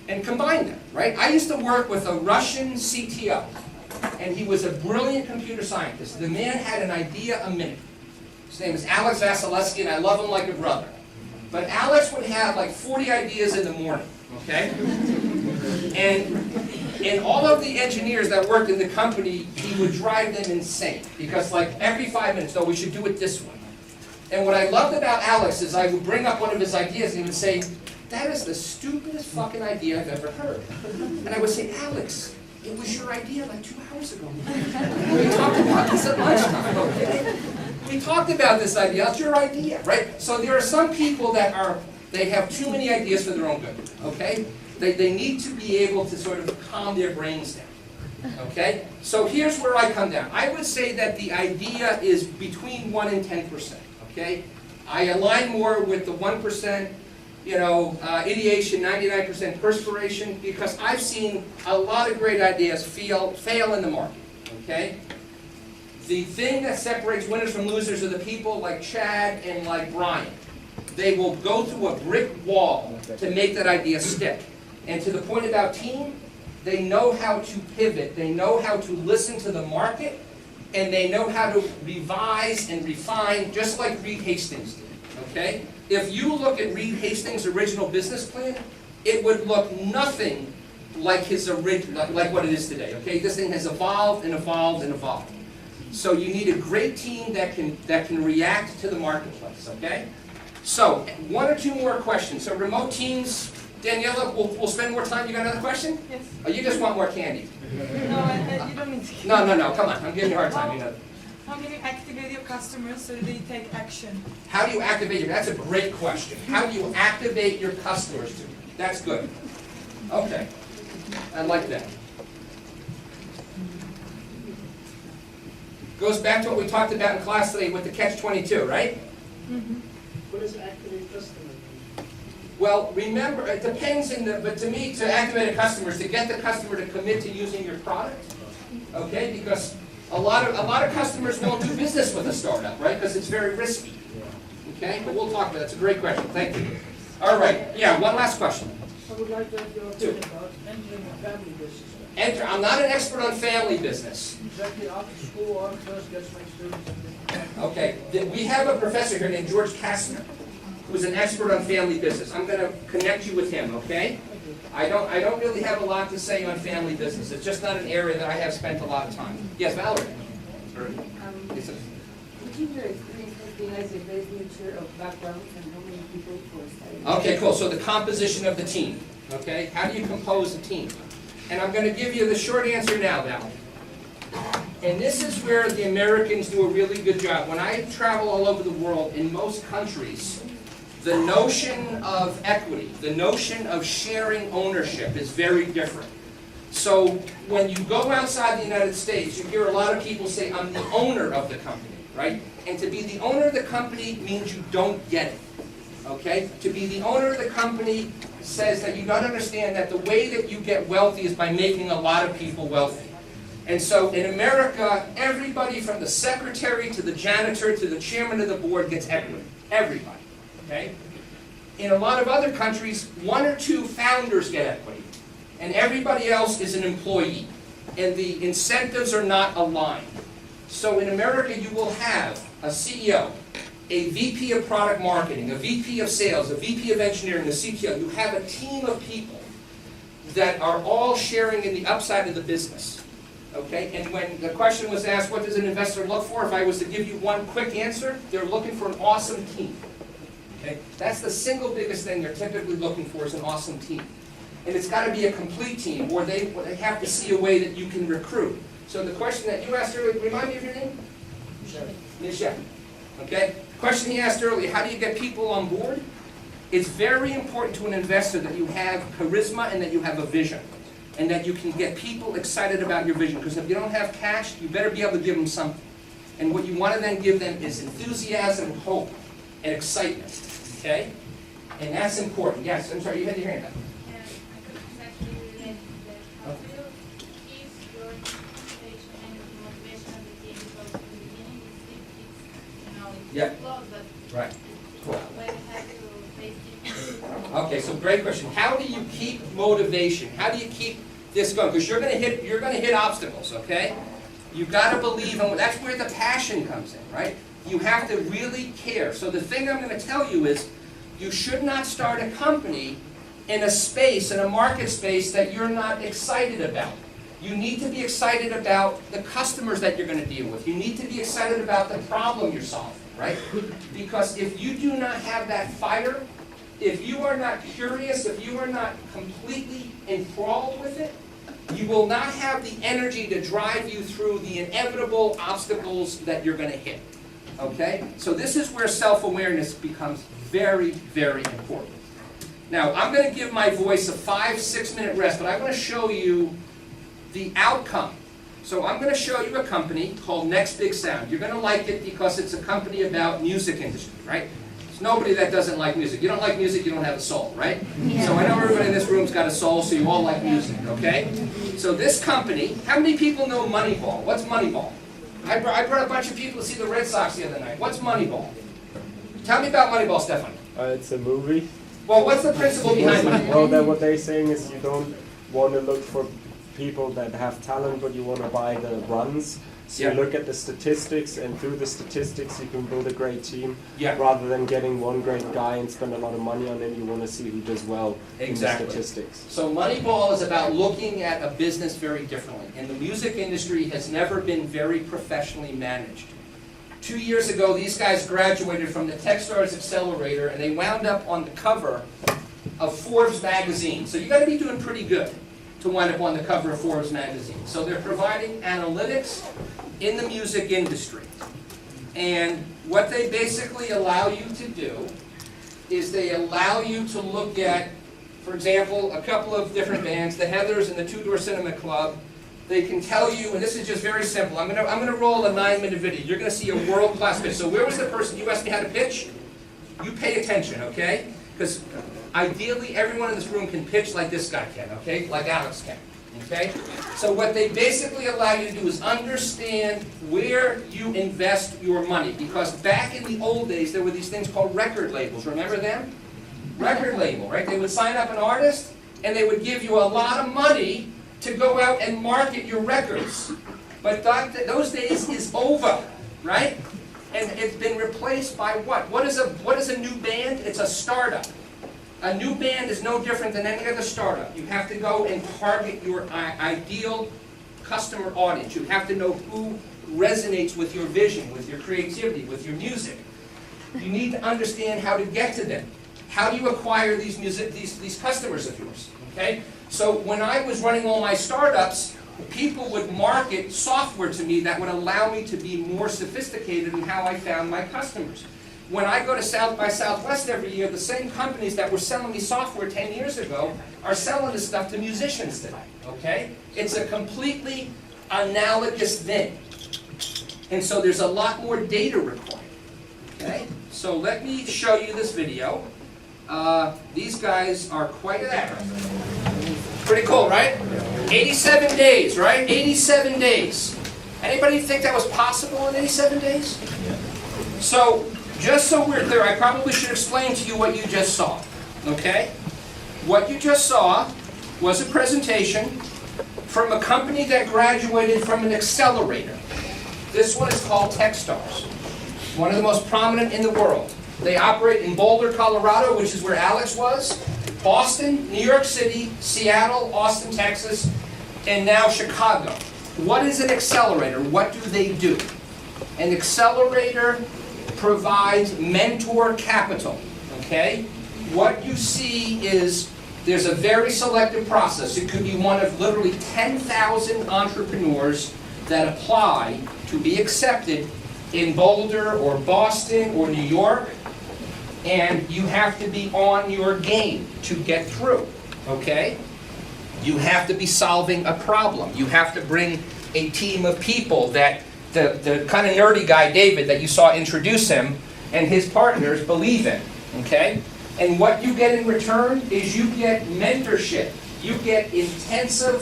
and combine them, right? I used to work with a Russian CTO. And he was a brilliant computer scientist. The man had an idea a minute. His name is Alex Vasilevsky, and I love him like a brother. But Alex would have like 40 ideas in the morning, okay? And all of the engineers that worked in the company, he would drive them insane. Because like every 5 minutes, no, we should do it this way. And what I loved about Alex is I would bring up one of his ideas and he would say, that is the stupidest fucking idea I've ever heard. And I would say, Alex, it was your idea like 2 hours ago. We talked about this at lunchtime, okay? We talked about this idea. It's your idea, right? So there are some people that they have too many ideas for their own good, okay? They need to be able to sort of calm their brains down, okay? So here's where I come down. I would say that the idea is between 1 and 10%, okay? I align more with the 1%, ideation, 99% perspiration, because I've seen a lot of great ideas fail in the market, okay? The thing that separates winners from losers are the people like Chad and like Brian. They will go through a brick wall to make that idea stick. And to the point about team, they know how to pivot, they know how to listen to the market, and they know how to revise and refine, just like Reed Hastings did, okay? If you look at Reed Hastings' original business plan, it would look nothing like his like what it is today, okay? This thing has evolved and evolved and evolved. So you need a great team that can react to the marketplace, okay? So, one or two more questions. So remote teams, Daniela, we'll spend more time. You got another question? Yes. Oh, you just want more candy? No, you don't need to. No, come on. I'm giving you a hard time. You know. How can you activate your customers so that they take action? How do you activate your? That's a great question. How do you activate your customers? That's good. Okay, I like that. Goes back to what we talked about in class today with the catch-22, right? Mm-hmm. What does activate customer mean? Well, remember, it depends but to me, to activate a customer is to get the customer to commit to using your product, okay? Because a lot of customers won't do business with a startup, right? Because it's very risky, okay? But we'll talk about that. It's a great question. Thank you. All right. Yeah, one last question. I would like to have your opinion about entering a family business. I'm not an expert on family business. Exactly after school or first get some experience in it. Okay. We have a professor here named George Kastner, who's an expert on family business. I'm going to connect you with him, okay? I don't really have a lot to say on family business. It's just not an area that I have spent a lot of time. Yes, Valerie? Would you your experience has been as a best mixture of backgrounds and how many people for studying? Okay, cool. So the composition of the team, okay? How do you compose a team? And I'm going to give you the short answer now, Valerie. And this is where the Americans do a really good job. When I travel all over the world, in most countries, the notion of equity, the notion of sharing ownership is very different. So when you go outside the United States, you hear a lot of people say, I'm the owner of the company, right? And to be the owner of the company means you don't get it, okay? To be the owner of the company says that you don't understand that the way that you get wealthy is by making a lot of people wealthy. And so in America, everybody from the secretary to the janitor to the chairman of the board gets equity. Everybody, okay? In a lot of other countries, one or two founders get equity, and everybody else is an employee, and the incentives are not aligned. So in America, you will have a CEO, a VP of product marketing, a VP of sales, a VP of engineering, a CTO. You have a team of people that are all sharing in the upside of the business. Okay? And when the question was asked, what does an investor look for? If I was to give you one quick answer, they're looking for an awesome team. Okay? That's the single biggest thing they're typically looking for, is an awesome team. And it's got to be a complete team, or they have to see a way that you can recruit. So the question that you asked earlier, remind me of your name? Michelle. Okay? The question he asked earlier, how do you get people on board? It's very important to an investor that you have charisma and that you have a vision, and that you can get people excited about your vision. Because if you don't have cash, you better be able to give them something. And what you want to then give them is enthusiasm, hope, and excitement. Okay? And that's important. Yes, I'm sorry, you had your hand up. Yeah. Right. Cool. Okay, so great question. How do you keep motivation? How do you keep this going? Because you're going to hit obstacles. Okay. You've got to believe, and that's where the passion comes in, right? You have to really care. So the thing I'm going to tell you is, you should not start a company in a space, in a market space that you're not excited about. You need to be excited about the customers that you're going to deal with. You need to be excited about the problem you're solving. Right? Because if you do not have that fire, if you are not curious, if you are not completely enthralled with it, you will not have the energy to drive you through the inevitable obstacles that you're going to hit. Okay? So this is where self-awareness becomes very, very important. Now, I'm going to give my voice a 5-6 minute rest, but I'm going to show you the outcome. So I'm going to show you a company called Next Big Sound. You're going to like it because it's a company about music industry, right? There's nobody that doesn't like music. You don't like music, you don't have a soul, right? Yeah. So I know everybody in this room's got a soul, so you all like music, okay? So this company, how many people know Moneyball? What's Moneyball? I brought a bunch of people to see the Red Sox the other night. What's Moneyball? Tell me about Moneyball, Stefan. It's a movie. Well, what's the principle behind Moneyball? Well, then what they're saying is you don't want to look for people that have talent, but you want to buy the runs. So you look at the statistics, and through the statistics you can build a great team. Rather than getting one great guy and spend a lot of money on him, you want to see who does well in the statistics. So Moneyball is about looking at a business very differently. And the music industry has never been very professionally managed. 2 years ago, these guys graduated from the Techstars Accelerator, and they wound up on the cover of Forbes magazine. So you got to be doing pretty good to wind up on the cover of Forbes magazine. So they're providing analytics in the music industry. And what they basically allow you to do is they allow you to look at, for example, a couple of different bands, the Heathers and the Two Door Cinema Club. They can tell you, and this is just very simple. I'm gonna roll a 9-minute video. You're gonna see a world-class pitch. So where was the person you asked me how to pitch? You pay attention, okay? Because ideally, everyone in this room can pitch like this guy can, okay? Like Alex can, okay? So what they basically allow you to do is understand where you invest your money. Because back in the old days, there were these things called record labels. Remember them? Record label, right? They would sign up an artist, and they would give you a lot of money to go out and market your records. But those days is over, right? And it's been replaced by what? What is a new band? It's a startup. A new band is no different than any other startup. You have to go and target your ideal customer audience. You have to know who resonates with your vision, with your creativity, with your music. You need to understand how to get to them. How do you acquire these customers of yours? Okay? So when I was running all my startups, people would market software to me that would allow me to be more sophisticated in how I found my customers. When I go to South by Southwest every year, the same companies that were selling me software 10 years ago are selling this stuff to musicians today. Okay? It's a completely analogous thing. And so there's a lot more data required. Okay? So let me show you this video. These guys are quite accurate. Pretty cool, right? 87 days, right? 87 days. Anybody think that was possible in 87 days? So, just so we're clear, I probably should explain to you what you just saw. Okay? What you just saw was a presentation from a company that graduated from an accelerator. This one is called Techstars. One of the most prominent in the world. They operate in Boulder, Colorado, which is where Alex was, Boston, New York City, Seattle, Austin, Texas, and now Chicago. What is an accelerator? What do they do? An accelerator provides mentor capital, okay? What you see is there's a very selective process. It could be one of literally 10,000 entrepreneurs that apply to be accepted in Boulder or Boston or New York, and you have to be on your game to get through, okay? You have to be solving a problem. You have to bring a team of people that the kind of nerdy guy, David, that you saw introduce him, and his partners believe in, okay? And what you get in return is you get mentorship. You get intensive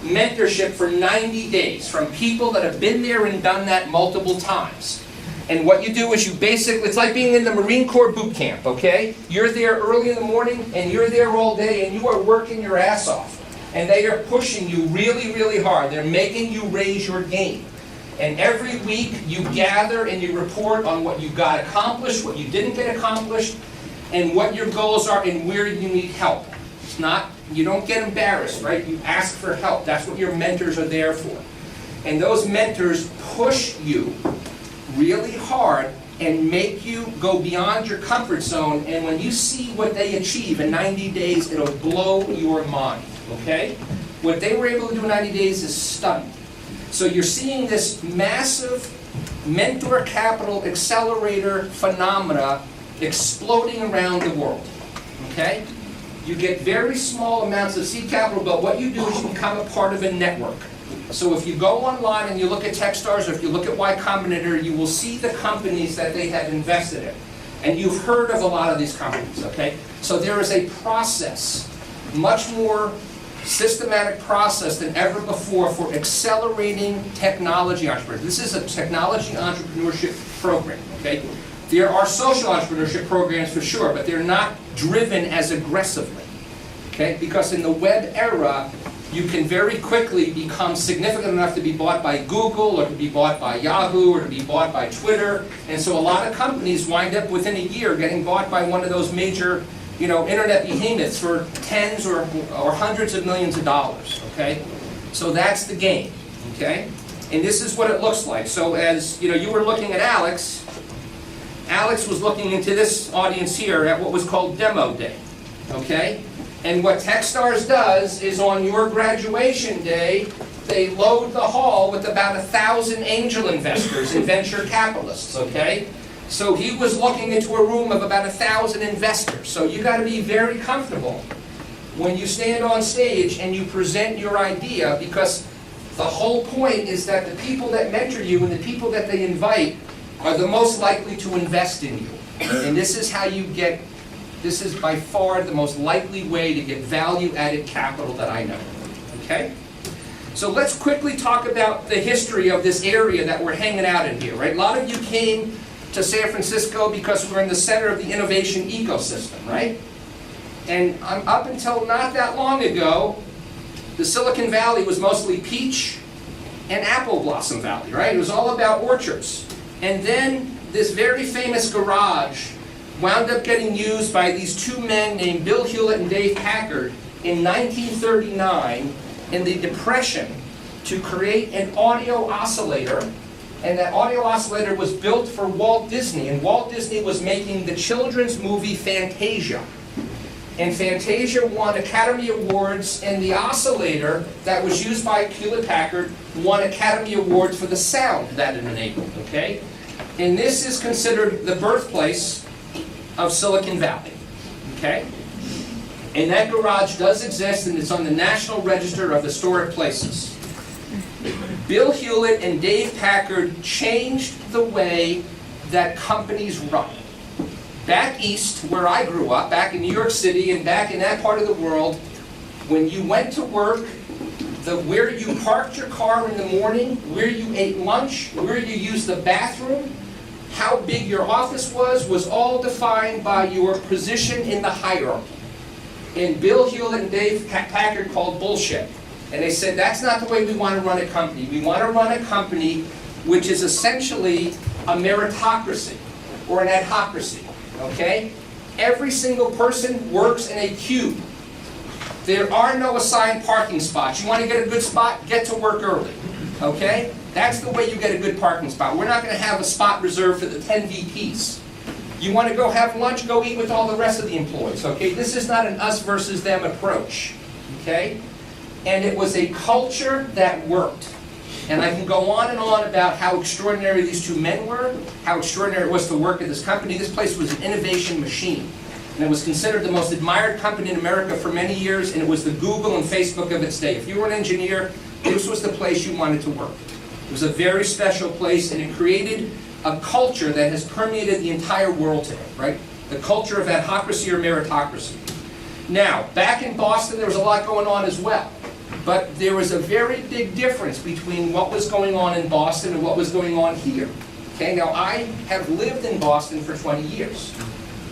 mentorship for 90 days from people that have been there and done that multiple times. And what you do is you basically, it's like being in the Marine Corps boot camp, okay? You're there early in the morning, and you're there all day, and you are working your ass off. And they are pushing you really, really hard. They're making you raise your game. And every week you gather and you report on what you got accomplished, what you didn't get accomplished, and what your goals are and where you need help. It's not, you don't get embarrassed, right? You ask for help. That's what your mentors are there for. And those mentors push you really hard and make you go beyond your comfort zone. And when you see what they achieve in 90 days, it'll blow your mind, okay? What they were able to do in 90 days is stunning. So you're seeing this massive mentor capital accelerator phenomena exploding around the world, okay? You get very small amounts of seed capital, but what you do is you become a part of a network. So if you go online and you look at Techstars, or if you look at Y Combinator, you will see the companies that they have invested in. And you've heard of a lot of these companies, okay? So there is a process, much more systematic process than ever before for accelerating technology entrepreneurship. This is a technology entrepreneurship program, okay? There are social entrepreneurship programs for sure, but they're not driven as aggressively, okay? Because in the web era, you can very quickly become significant enough to be bought by Google or to be bought by Yahoo or to be bought by Twitter. And so a lot of companies wind up within a year getting bought by one of those major, internet behemoths for tens or hundreds of millions of dollars, okay? So that's the game, okay? And this is what it looks like. So as, you were looking at Alex was looking into this audience here at what was called Demo Day, okay? And what Techstars does is on your graduation day, they load the hall with about 1,000 angel investors and venture capitalists, okay? So he was looking into a room of about 1,000 investors. So you got to be very comfortable when you stand on stage and you present your idea, because the whole point is that the people that mentor you and the people that they invite are the most likely to invest in you. And this is how you get, this is by far the most likely way to get value-added capital that I know, okay? So let's quickly talk about the history of this area that we're hanging out in here, right? A lot of you came to San Francisco because we're in the center of the innovation ecosystem, right? And up until not that long ago, the Silicon Valley was mostly peach and apple blossom valley, right? It was all about orchards. And then this very famous garage wound up getting used by these two men named Bill Hewlett and Dave Packard in 1939 in the Depression to create an audio oscillator. And that audio oscillator was built for Walt Disney, and Walt Disney was making the children's movie Fantasia. And Fantasia won Academy Awards, and the oscillator that was used by Hewlett-Packard won Academy Awards for the sound that it enabled, okay? And this is considered the birthplace of Silicon Valley, okay? And that garage does exist, and it's on the National Register of Historic Places. Bill Hewlett and Dave Packard changed the way that companies run. Back east, where I grew up, back in New York City and back in that part of the world, when you went to work, where you parked your car in the morning, where you ate lunch, where you used the bathroom, how big your office was all defined by your position in the hierarchy. And Bill Hewlett and Dave Packard called bullshit. And they said, that's not the way we want to run a company. We want to run a company which is essentially a meritocracy or an adhocracy, okay? Every single person works in a cube. There are no assigned parking spots. You want to get a good spot? Get to work early, okay? That's the way you get a good parking spot. We're not going to have a spot reserved for the 10 VPs. You want to go have lunch? Go eat with all the rest of the employees, okay? This is not an us versus them approach, okay? And it was a culture that worked. And I can go on and on about how extraordinary these two men were, how extraordinary it was to work at this company. This place was an innovation machine. And it was considered the most admired company in America for many years, and it was the Google and Facebook of its day. If you were an engineer, this was the place you wanted to work. It was a very special place, and it created a culture that has permeated the entire world today, right? The culture of adhocracy or meritocracy. Now, back in Boston, there was a lot going on as well. But there was a very big difference between what was going on in Boston and what was going on here. Okay, now I have lived in Boston for 20 years.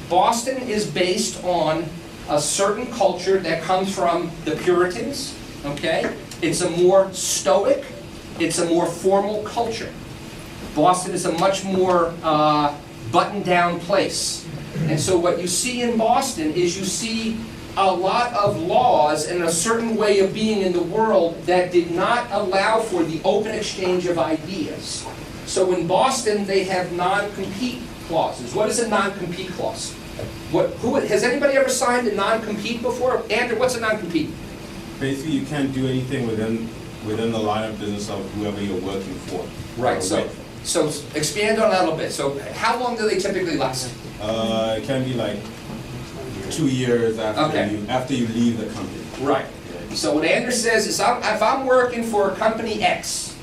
Boston is based on a certain culture that comes from the Puritans, okay? It's a more stoic, it's a more formal culture. Boston is a much more buttoned-down place. And so what you see in Boston is you see a lot of laws and a certain way of being in the world that did not allow for the open exchange of ideas. So in Boston, they have non-compete clauses. What is a non-compete clause? Has anybody ever signed a non-compete before? Andrew, what's a non-compete? Basically, you can't do anything within the line of business of whoever you're working for. Right, so expand on that a little bit. So how long do they typically last? It can be like 2 years after you leave the company. Right. So what Andrew says is if I'm working for company X,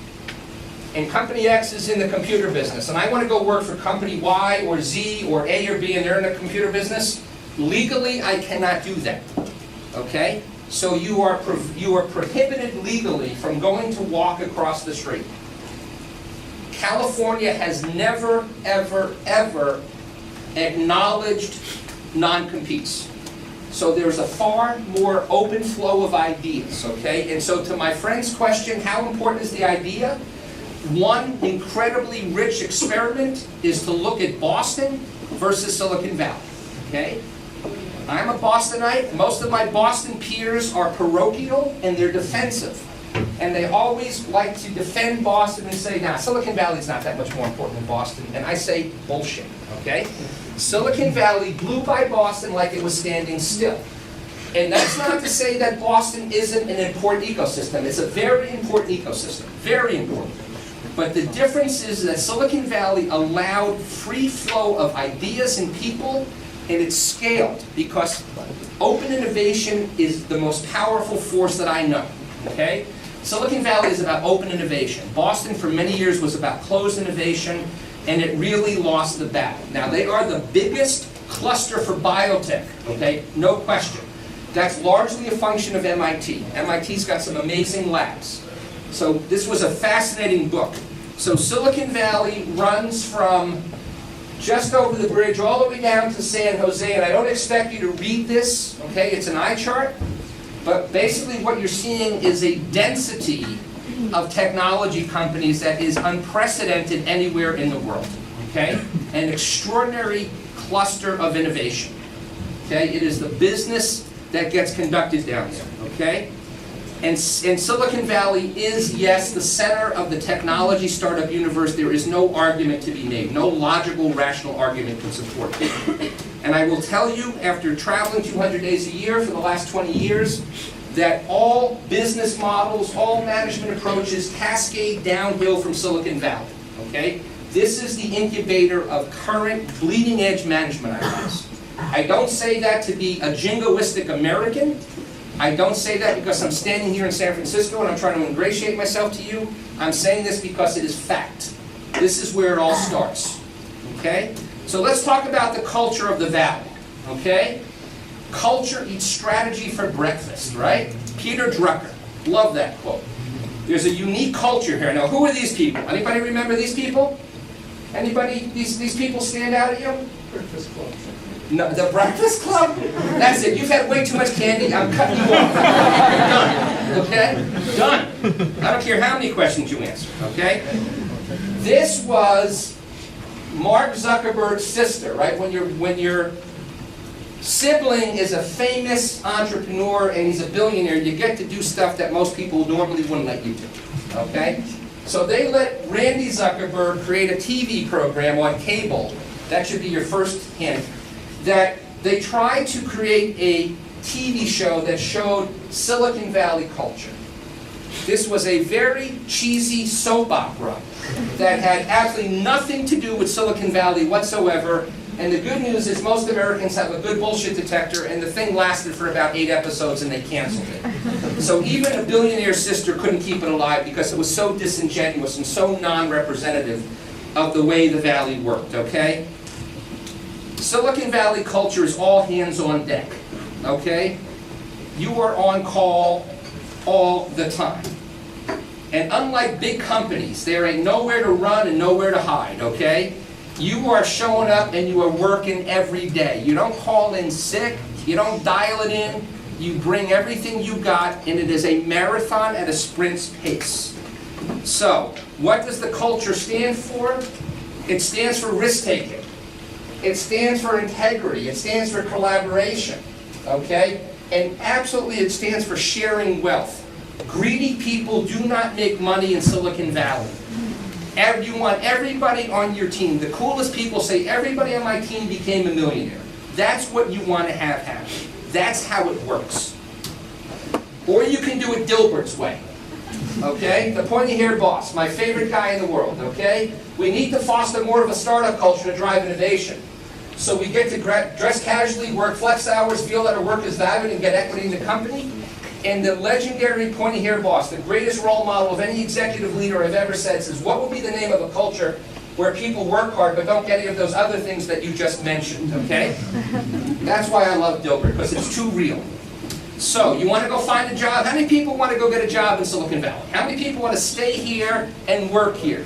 and company X is in the computer business, and I want to go work for company Y or Z or A or B, and they're in the computer business, legally I cannot do that. Okay? So you are prohibited legally from going to walk across the street. California has never, ever, ever acknowledged non-competes. So there's a far more open flow of ideas, okay? And so to my friend's question, how important is the idea? One incredibly rich experiment is to look at Boston versus Silicon Valley, okay? I'm a Bostonite. Most of my Boston peers are parochial and they're defensive. And they always like to defend Boston and say, nah, Silicon Valley's not that much more important than Boston. And I say, bullshit, okay? Silicon Valley blew by Boston like it was standing still. And that's not to say that Boston isn't an important ecosystem. It's a very important ecosystem, very important. But the difference is that Silicon Valley allowed free flow of ideas and people, and it's scaled because open innovation is the most powerful force that I know, okay? Silicon Valley is about open innovation. Boston for many years was about closed innovation, and it really lost the battle. Now they are the biggest cluster for biotech, okay? No question. That's largely a function of MIT. MIT's got some amazing labs. So this was a fascinating book. So Silicon Valley runs from just over the bridge all the way down to San Jose, and I don't expect you to read this, okay? It's an eye chart, but basically what you're seeing is a density of technology companies that is unprecedented anywhere in the world, okay? An extraordinary cluster of innovation, okay? It is the business that gets conducted down there, okay? And Silicon Valley is, yes, the center of the technology startup universe. There is no argument to be made. No logical, rational argument can support it. And I will tell you, after traveling 200 days a year for the last 20 years, that all business models, all management approaches cascade downhill from Silicon Valley, okay? This is the incubator of current bleeding-edge management ideas. I don't say that to be a jingoistic American. I don't say that because I'm standing here in San Francisco and I'm trying to ingratiate myself to you. I'm saying this because it is fact. This is where it all starts, okay? So let's talk about the culture of the Valley, okay? Culture eats strategy for breakfast, right? Peter Drucker, love that quote. There's a unique culture here. Now, who are these people? Anybody remember these people? Anybody, these people stand out at you? Breakfast Club. No, the Breakfast Club? That's it. You've had way too much candy. I'm cutting you off. Done. Okay? Done. I don't care how many questions you answer. Okay? This was Mark Zuckerberg's sister, right? When your sibling is a famous entrepreneur and he's a billionaire, you get to do stuff that most people normally wouldn't let you do. Okay? So they let Randy Zuckerberg create a TV program on cable. That should be your first hint. That they tried to create a TV show that showed Silicon Valley culture. This was a very cheesy soap opera that had absolutely nothing to do with Silicon Valley whatsoever. And the good news is most Americans have a good bullshit detector, and the thing lasted for about 8 episodes and they canceled it. So even a billionaire's sister couldn't keep it alive because it was so disingenuous and so non-representative of the way the Valley worked, okay? Silicon Valley culture is all hands on deck, okay? You are on call all the time. And unlike big companies, there ain't nowhere to run and nowhere to hide, okay? You are showing up and you are working every day. You don't call in sick, you don't dial it in, you bring everything you got, and it is a marathon at a sprint's pace. So, what does the culture stand for? It stands for risk-taking. It stands for integrity. It stands for collaboration, okay? And absolutely it stands for sharing wealth. Greedy people do not make money in Silicon Valley. You want everybody on your team. The coolest people say, everybody on my team became a millionaire. That's what you want to have happen. That's how it works. Or you can do it Dilbert's way. Okay? The pointy-haired boss, my favorite guy in the world, okay? We need to foster more of a startup culture to drive innovation. So we get to dress casually, work flex hours, feel that our work is valued, and get equity in the company. And the legendary pointy-haired boss, the greatest role model of any executive leader I've ever said, says, what would be the name of a culture where people work hard but don't get any of those other things that you just mentioned, okay? That's why I love Dilbert, because it's too real. So, you want to go find a job? How many people want to go get a job in Silicon Valley? How many people want to stay here and work here?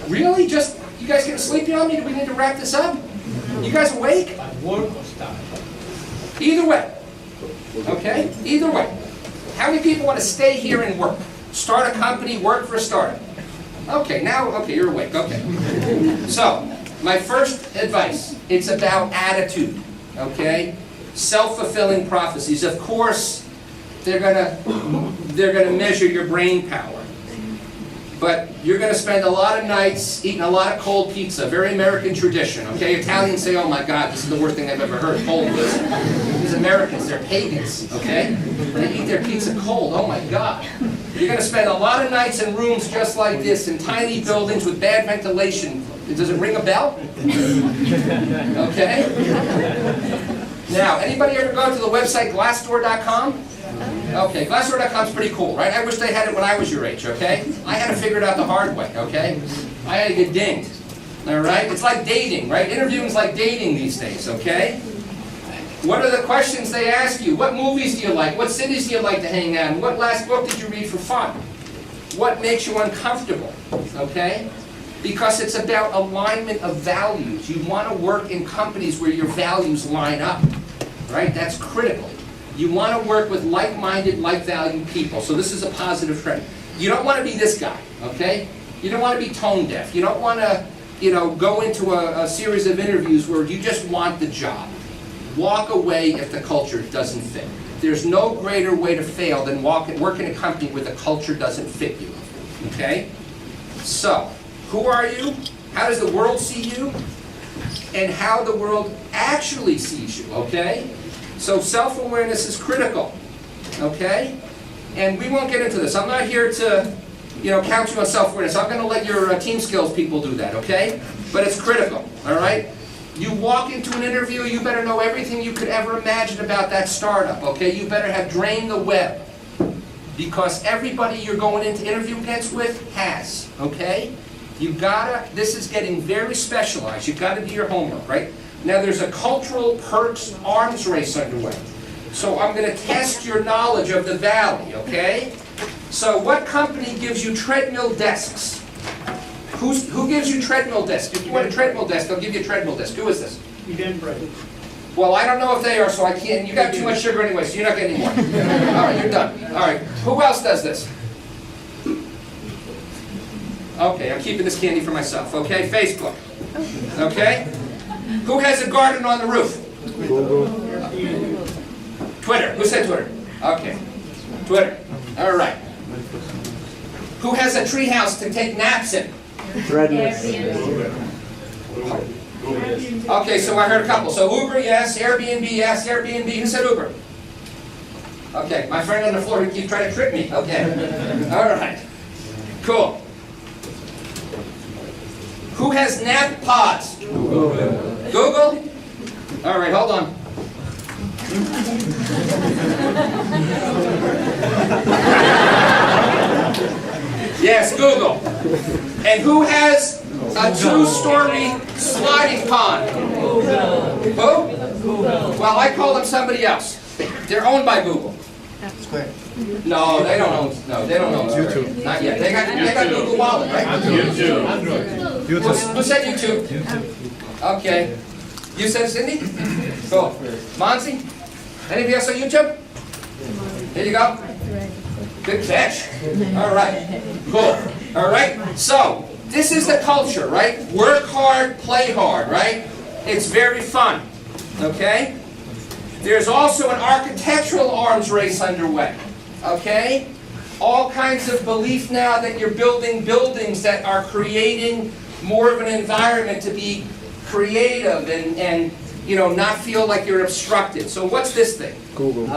Really? Just, you guys getting sleepy on me? Do we need to wrap this up? You guys awake? Work or start? Either way. Okay? Either way. How many people want to stay here and work? Start a company, work for a startup? Okay, now, okay, you're awake. Okay. So, my first advice, it's about attitude. Okay? Self-fulfilling prophecies. Of course, they're gonna measure your brain power. But you're going to spend a lot of nights eating a lot of cold pizza, very American tradition, okay? Italians say, oh my God, this is the worst thing I've ever heard, cold pizza. These Americans, they're pagans, okay? They eat their pizza cold, oh my God. You're going to spend a lot of nights in rooms just like this, in tiny buildings with bad ventilation. Does it ring a bell? Okay? Now, anybody ever go to the website Glassdoor.com? Okay, Glassdoor.com is pretty cool, right? I wish they had it when I was your age, okay? I had to figure it out the hard way, okay? I had to get dinged, all right? It's like dating, right? Interviewing is like dating these days, okay? What are the questions they ask you? What movies do you like? What cities do you like to hang out in? What last book did you read for fun? What makes you uncomfortable, okay? Because it's about alignment of values. You want to work in companies where your values line up, right? That's critical. You want to work with like-minded, like-valued people. So this is a positive trend. You don't want to be this guy, okay? You don't want to be tone deaf. You don't want to, go into a series of interviews where you just want the job. Walk away if the culture doesn't fit. There's no greater way to fail than work in a company where the culture doesn't fit you, okay? So, who are you? How does the world see you? And how the world actually sees you, okay? So self-awareness is critical, okay? And we won't get into this. I'm not here to, count you on self-awareness. I'm going to let your team skills people do that, okay? But it's critical, all right? You walk into an interview, you better know everything you could ever imagine about that startup, okay? You better have drained the web. Because everybody you're going into interview against with has, okay? This is getting very specialized. You've got to do your homework, right? Now there's a cultural perks arms race underway. So I'm going to test your knowledge of the Valley, okay? So what company gives you treadmill desks? Who gives you treadmill desks? If you want a treadmill desk, they'll give you a treadmill desk. Who is this? Eventbrite. Well, I don't know if they are, so I can't. You got too much sugar anyway, so you're not getting any more. All right, you're done. All right, who else does this? Okay, I'm keeping this candy for myself, okay? Facebook. Okay? Who has a garden on the roof? Google. Twitter. Who said Twitter? Okay. Twitter. All right. Who has a tree house to take naps in? Threadless. Okay, so I heard a couple. So Uber, yes. Airbnb, yes. Airbnb. Who said Uber? Okay, my friend on the floor who keeps trying to trick me. Okay. All right. Cool. Who has nap pods? Google? All right, hold on. Yes, Google. And who has a 2-story sliding pond? Who? Well, I call them somebody else. They're owned by Google. No, they don't own. No, they don't own YouTube. Not yet. They got Google Wallet, right? YouTube. Android. Who said YouTube? Okay. You said Cindy? Cool. Monty? Anybody else on YouTube? There you go. Good catch. All right. Cool. All right. So this is the culture, right? Work hard, play hard, right? It's very fun. Okay. There's also an architectural arms race underway. Okay? All kinds of belief now that you're building buildings that are creating more of an environment to be creative and not feel like you're obstructed. So what's this thing? Google.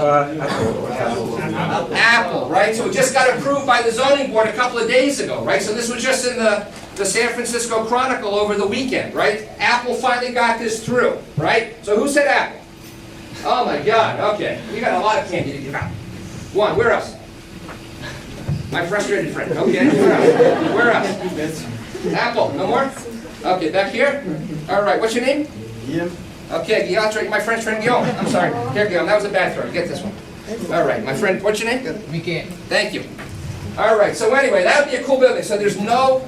Apple, right? So it just got approved by the zoning board a couple of days ago, right? So this was just in the San Francisco Chronicle over the weekend, right? Apple finally got this through, right? So who said Apple? Oh my God, okay. We got a lot of candy to give out. One, where else? My frustrated friend. Okay, where else? Apple, no more? Okay, back here? All right, what's your name? Ian. Okay, Guillaume, my French friend Guillaume. I'm sorry. Here, Guillaume, that was a bad throw. Get this one. All right, my friend, what's your name? Michael. Thank you. All right, so anyway, that would be a cool building. So there's no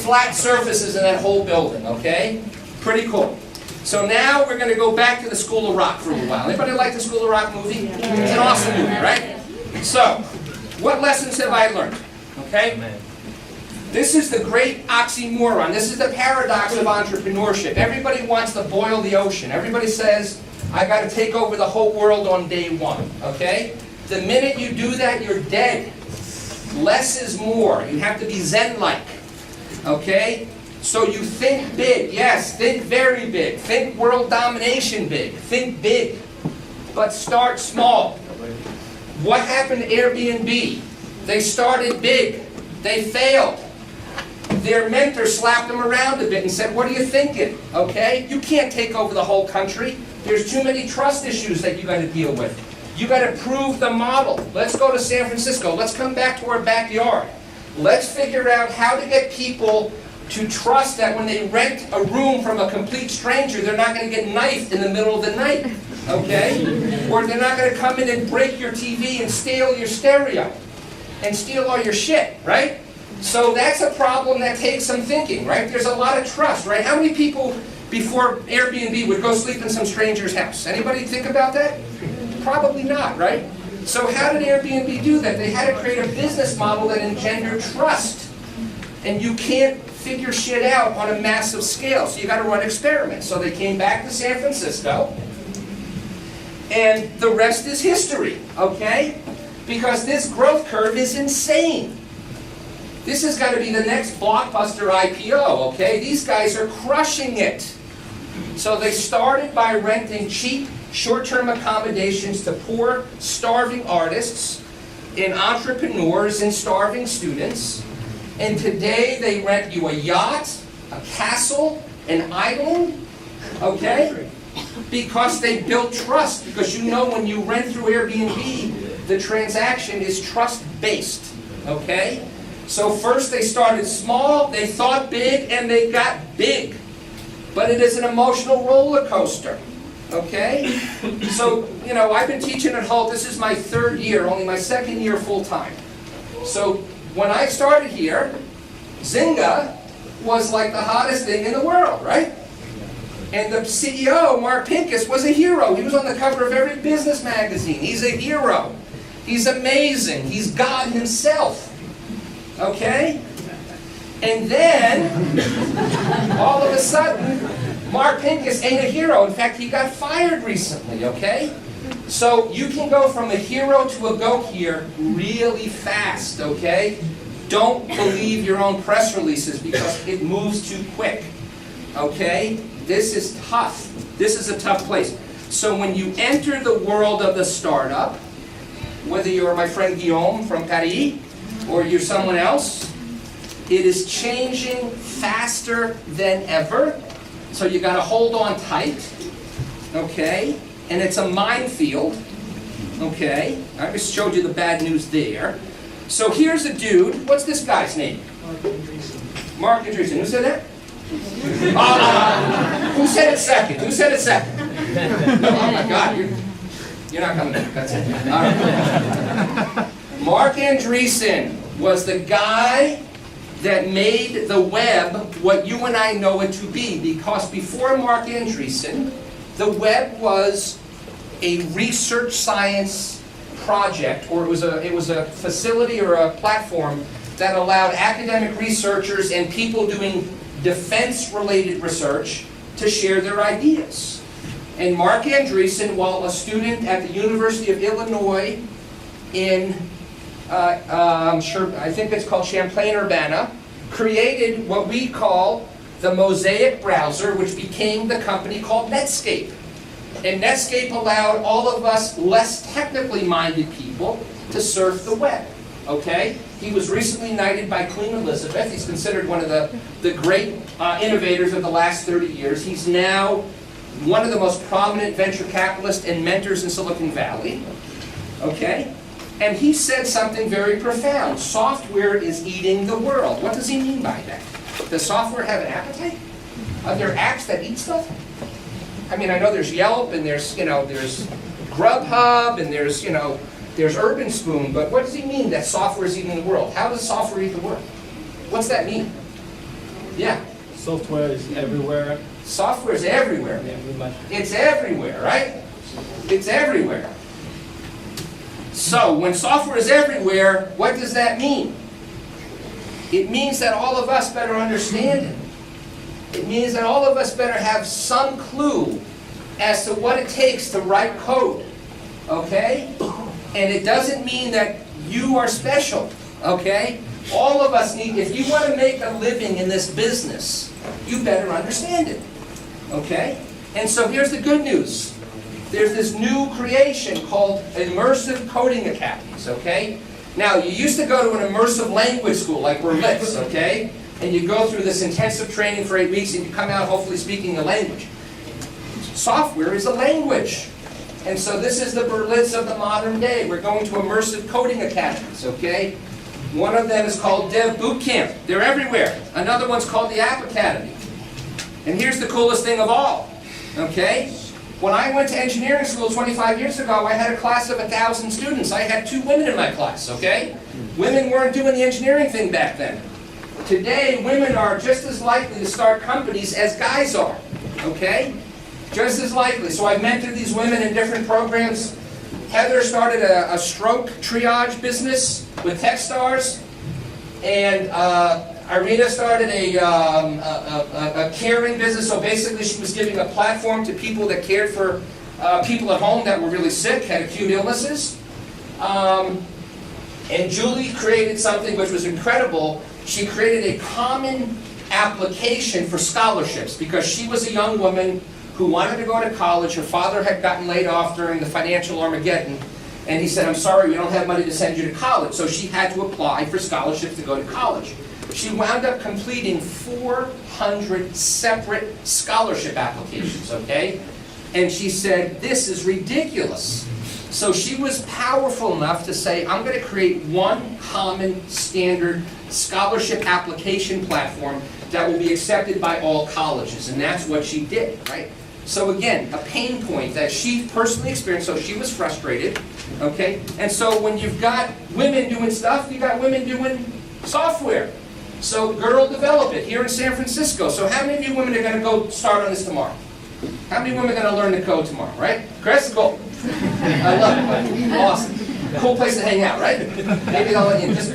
flat surfaces in that whole building, okay? Pretty cool. So now we're going to go back to the School of Rock for a little while. Anybody like the School of Rock movie? It's an awesome movie, right? So, what lessons have I learned? Okay? This is the great oxymoron. This is the paradox of entrepreneurship. Everybody wants to boil the ocean. Everybody says, I got to take over the whole world on day one. Okay? The minute you do that, you're dead. Less is more. You have to be Zen-like. Okay? So you think big. Yes, think very big. Think world domination big. Think big. But start small. What happened to Airbnb? They started big. They failed. Their mentor slapped them around a bit and said, what are you thinking? Okay? You can't take over the whole country. There's too many trust issues that you got to deal with. You got to prove the model. Let's go to San Francisco. Let's come back to our backyard. Let's figure out how to get people to trust that when they rent a room from a complete stranger, they're not going to get knifed in the middle of the night. Okay? Or they're not going to come in and break your TV and steal your stereo and steal all your shit, right? So that's a problem that takes some thinking, right? There's a lot of trust, right? How many people before Airbnb would go sleep in some stranger's house? Anybody think about that? Probably not, right? So how did Airbnb do that? They had to create a business model that engendered trust. And you can't figure shit out on a massive scale, so you got to run experiments. So they came back to San Francisco, and the rest is history, okay? Because this growth curve is insane. This has got to be the next blockbuster IPO, okay? These guys are crushing it. So they started by renting cheap, short-term accommodations to poor, starving artists and entrepreneurs and starving students. And today they rent you a yacht, a castle, an island, okay? Because they built trust. Because you know when you rent through Airbnb, the transaction is trust-based, okay? So first they started small, they thought big, and they got big. But it is an emotional roller coaster, okay? So, you know, I've been teaching at Hult. This is my 3rd year, only my 2nd year full-time. So when I started here, Zynga was like the hottest thing in the world, right? And the CEO, Mark Pincus, was a hero. He was on the cover of every business magazine. He's a hero. He's amazing. He's God himself. Okay? And then, all of a sudden, Mark Pincus ain't a hero. In fact, he got fired recently, okay? So you can go from a hero to a goat here really fast, okay? Don't believe your own press releases because it moves too quick, okay? This is tough. This is a tough place. So when you enter the world of the startup, whether you're my friend Guillaume from Paris or you're someone else, it is changing faster than ever. So you got to hold on tight, okay? And it's a minefield, okay? I just showed you the bad news there. So here's a dude. What's this guy's name? Mark Grandinetti. Who said that? Who said it second? Who said it second? Oh my God, you're not coming back. That's it. All right. Mark Andreessen was the guy that made the web what you and I know it to be. Because before Mark Andreessen, the web was a research science project, or it was a facility or a platform that allowed academic researchers and people doing defense-related research to share their ideas. And Mark Andreessen, while a student at the University of Illinois in, I think it's called Champaign-Urbana, created what we call the Mosaic browser, which became the company called Netscape. And Netscape allowed all of us less technically minded people to surf the web, okay? He was recently knighted by Queen Elizabeth. He's considered one of the great innovators of the last 30 years. He's now one of the most prominent venture capitalists and mentors in Silicon Valley, okay? And he said something very profound. Software is eating the world. What does he mean by that? Does software have an appetite? Are there apps that eat stuff? I mean, I know there's Yelp and there's Grubhub and there's Urban Spoon, but what does he mean that software is eating the world? How does software eat the world? What's that mean? Yeah. Software is everywhere. Software is everywhere. It's everywhere, right? It's everywhere. So when software is everywhere, what does that mean? It means that all of us better understand it. It means that all of us better have some clue as to what it takes to write code, okay? And it doesn't mean that you are special, okay? All of us need, if you want to make a living in this business, you better understand it, okay? And so here's the good news. There's this new creation called Immersive Coding Academies, okay? Now, you used to go to an immersive language school like Berlitz, okay? And you go through this intensive training for 8 weeks and you come out hopefully speaking a language. Software is a language. And so this is the Berlitz of the modern day. We're going to immersive coding academies, okay? One of them is called Dev Bootcamp. They're everywhere. Another one's called the App Academy. And here's the coolest thing of all, okay? When I went to engineering school 25 years ago, I had a class of 1,000 students. I had 2 women in my class, okay? Women weren't doing the engineering thing back then. Today, women are just as likely to start companies as guys are, okay? Just as likely. So I've mentored these women in different programs. Heather started a stroke triage business with Techstars. And Irina started a caring business. So basically she was giving a platform to people that cared for people at home that were really sick, had acute illnesses. And Julie created something which was incredible. She created a common application for scholarships because she was a young woman who wanted to go to college. Her father had gotten laid off during the financial Armageddon. And he said, I'm sorry, we don't have money to send you to college. So she had to apply for scholarships to go to college. She wound up completing 400 separate scholarship applications, okay? And she said, this is ridiculous. So she was powerful enough to say, I'm going to create one common standard scholarship application platform that will be accepted by all colleges. And that's what she did, right? So again, a pain point that she personally experienced, so she was frustrated, okay? And so when you've got women doing stuff, you've got women doing software. So Girl Develop It here in San Francisco. So how many of you women are going to go start on this tomorrow? How many women are going to learn to code tomorrow, right? Chris, go. I love it. Awesome. Cool place to hang out, right? Maybe they'll let you in. Just,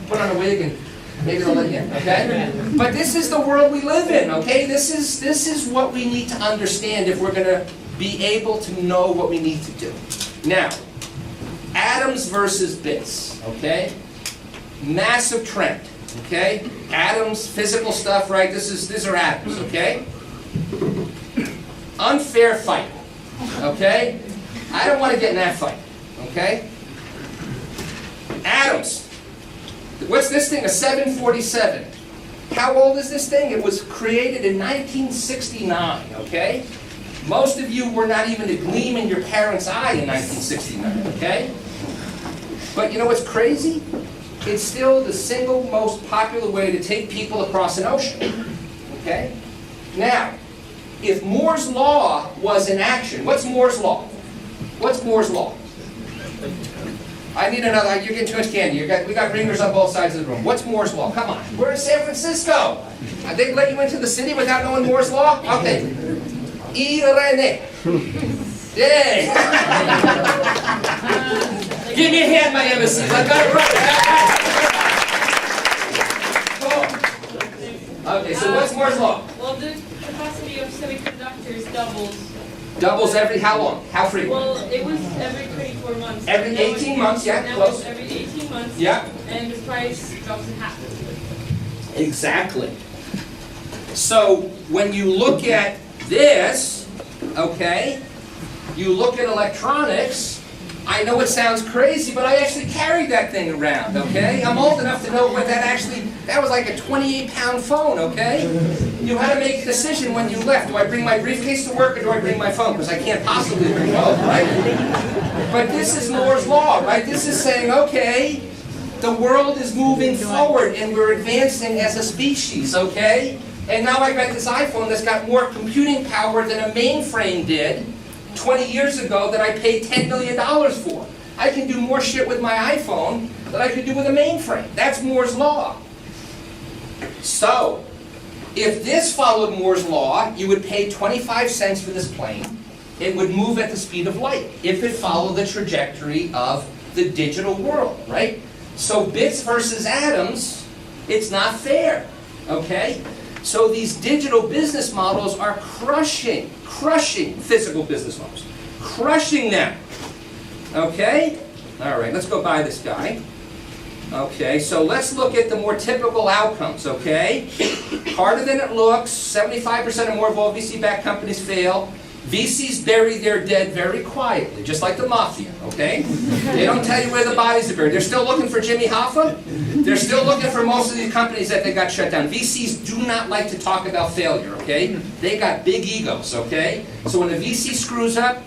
put on a wig and maybe they'll let you in, okay? But this is the world we live in, okay? This is what we need to understand if we're going to be able to know what we need to do. Now, atoms versus bits, okay? Massive trend, okay? Atoms, physical stuff, right? These are atoms, okay? Unfair fight, okay? I don't want to get in that fight, okay? Atoms. What's this thing? A 747. How old is this thing? It was created in 1969, okay? Most of you were not even a gleam in your parents' eye in 1969, okay? But you know what's crazy? It's still the single most popular way to take people across an ocean, okay? Now, if Moore's Law was in action, what's Moore's Law? What's Moore's Law? I need another, you're getting too much candy. We got ringers on both sides of the room. What's Moore's Law? Come on. We're in San Francisco. They let you into the city without knowing Moore's Law? Okay. Irene. Yay. Give me a hand, my MSCs. I got it right. Cool. Okay, so what's Moore's Law? Well, the capacity of semiconductors doubles. Doubles every how long? How frequent? Well, it was every 24 months. Every 18 months, yeah, now close. It's every 18 months. Yeah. And the price drops in half. Exactly. So when you look at this, okay, you look at electronics, I know it sounds crazy, but I actually carried that thing around, okay? I'm old enough to know what that was like a 28-pound phone, okay? You had to make a decision when you left. Do I bring my briefcase to work or do I bring my phone? Because I can't possibly bring both, right? But this is Moore's Law, right? This is saying, okay, the world is moving forward and we're advancing as a species, okay? And now I got this iPhone that's got more computing power than a mainframe did 20 years ago that I paid $10 million for. I can do more shit with my iPhone than I could do with a mainframe. That's Moore's Law. So, if this followed Moore's Law, you would pay 25 cents for this plane. It would move at the speed of light if it followed the trajectory of the digital world, right? So bits versus atoms, it's not fair, okay? So these digital business models are crushing physical business models. Crushing them, okay? All right, let's go by this guy. Okay, so let's look at the more typical outcomes, okay? Harder than it looks, 75% or more of all VC-backed companies fail. VCs bury their dead very quietly, just like the mafia, okay? They don't tell you where the bodies are buried. They're still looking for Jimmy Hoffa. They're still looking for most of these companies that they got shut down. VCs do not like to talk about failure, okay? They got big egos, okay? So when a VC screws up,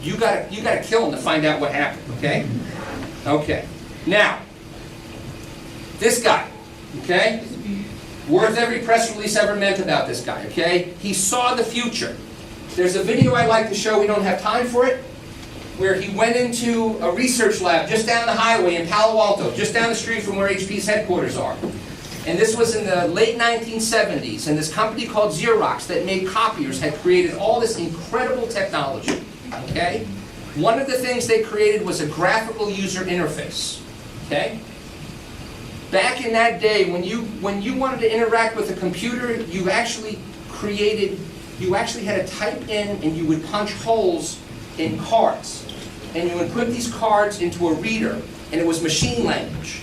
you gotta kill them to find out what happened, okay? Okay, now, this guy, okay? Worth every press release ever meant about this guy, okay? He saw the future. There's a video I like to show, we don't have time for it, where he went into a research lab just down the highway in Palo Alto, just down the street from where HP's headquarters are. And this was in the late 1970s, and this company called Xerox that made copiers had created all this incredible technology, okay? One of the things they created was a graphical user interface, okay? Back in that day, when you wanted to interact with a computer, you actually had to type in and you would punch holes in cards. And you would put these cards into a reader, and it was machine language.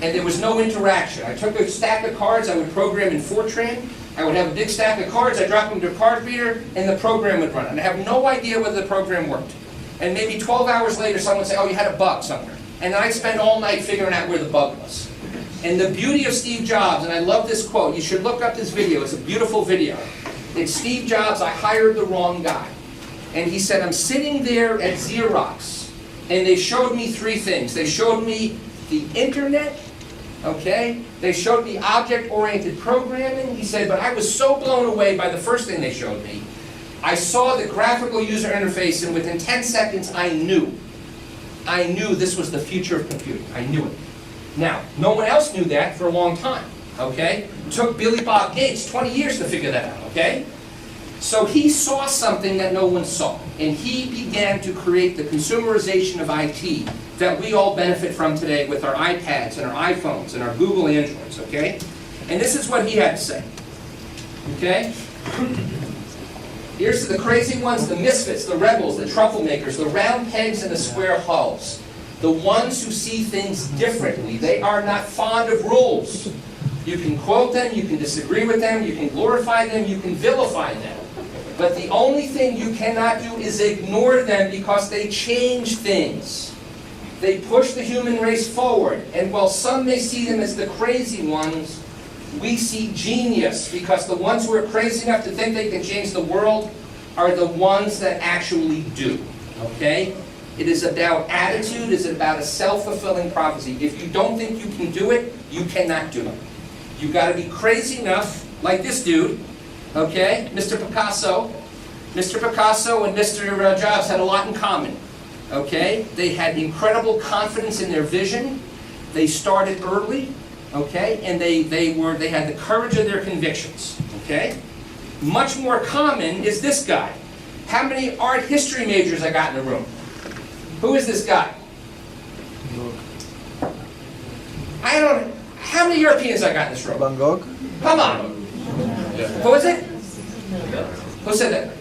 And there was no interaction. I took a stack of cards, I would program in Fortran, I would have a big stack of cards, I'd drop them into a card reader, and the program would run. And I have no idea whether the program worked. And maybe 12 hours later, someone would say, oh, you had a bug somewhere. And then I'd spend all night figuring out where the bug was. And the beauty of Steve Jobs, and I love this quote, you should look up this video, it's a beautiful video. It's Steve Jobs, I hired the wrong guy. And he said, I'm sitting there at Xerox, and they showed me three things. They showed me the internet, okay? They showed me object-oriented programming. He said, but I was so blown away by the first thing they showed me. I saw the graphical user interface, and within 10 seconds, I knew this was the future of computing. I knew it. Now, no one else knew that for a long time, okay? It took Billy Bob Gates 20 years to figure that out, okay? So he saw something that no one saw, and he began to create the consumerization of IT that we all benefit from today with our iPads and our iPhones and our Google Androids, okay? And this is what he had to say, okay? Here's the crazy ones, the misfits, the rebels, the troublemakers, the round pegs and the square hulls. The ones who see things differently. They are not fond of rules. You can quote them, you can disagree with them, you can glorify them, you can vilify them. But the only thing you cannot do is ignore them because they change things. They push the human race forward. And while some may see them as the crazy ones, we see genius because the ones who are crazy enough to think they can change the world are the ones that actually do. Okay? It is about attitude, it's about a self-fulfilling prophecy. If you don't think you can do it, you cannot do it. You've got to be crazy enough, like this dude, okay, Mr. Picasso. Mr. Picasso and Mr. Jobs had a lot in common, okay? They had incredible confidence in their vision. They started early, okay? And they had the courage of their convictions, okay? Much more common is this guy. How many art history majors I got in the room? Who is this guy? I don't know. How many Europeans I got in this room? Van Gogh? Come on. Who is it? Who said that?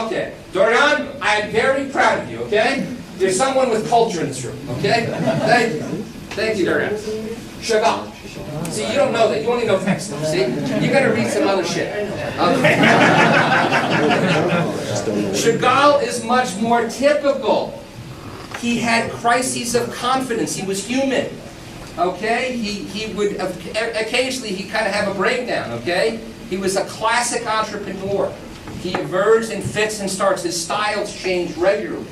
Okay. Dorian, I am very proud of you, okay? There's someone with culture in this room, okay? Thank you. Thank you, Dorian. Chagall. See, you don't know that. You only know tech stuff, see? You gotta read some other shit. Okay. Chagall is much more typical. He had crises of confidence. He was human. Okay? He would, occasionally, he kind of have a breakdown, okay? He was a classic entrepreneur. He emerged in fits and starts. His styles changed regularly.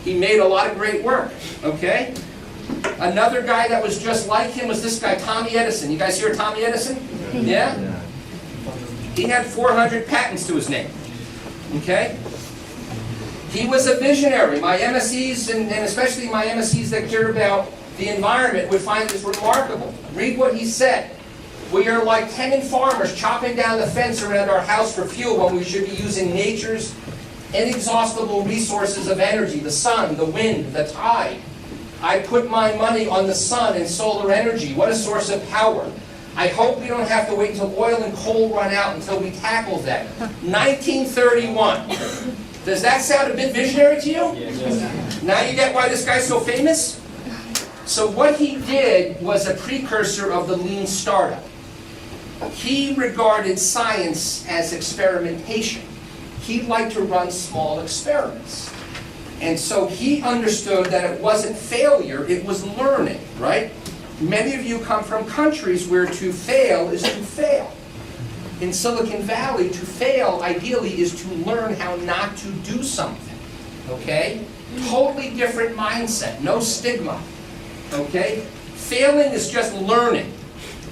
He made a lot of great work, okay? Another guy that was just like him was this guy, Tommy Edison. You guys hear of Tommy Edison? Yeah? He had 400 patents to his name. Okay? He was a visionary. My MSCs, and especially my MSCs that care about the environment, would find this remarkable. Read what he said. We are like tenant farmers chopping down the fence around our house for fuel when we should be using nature's inexhaustible resources of energy, the sun, the wind, the tide. I put my money on the sun and solar energy. What a source of power. I hope we don't have to wait until oil and coal run out until we tackle that. 1931. Does that sound a bit visionary to you? Yes. Now you get why this guy's so famous? So what he did was a precursor of the lean startup. He regarded science as experimentation. He liked to run small experiments. And so he understood that it wasn't failure, it was learning, right? Many of you come from countries where to fail is to fail. In Silicon Valley, to fail, ideally, is to learn how not to do something, okay? Totally different mindset, no stigma, okay? Failing is just learning.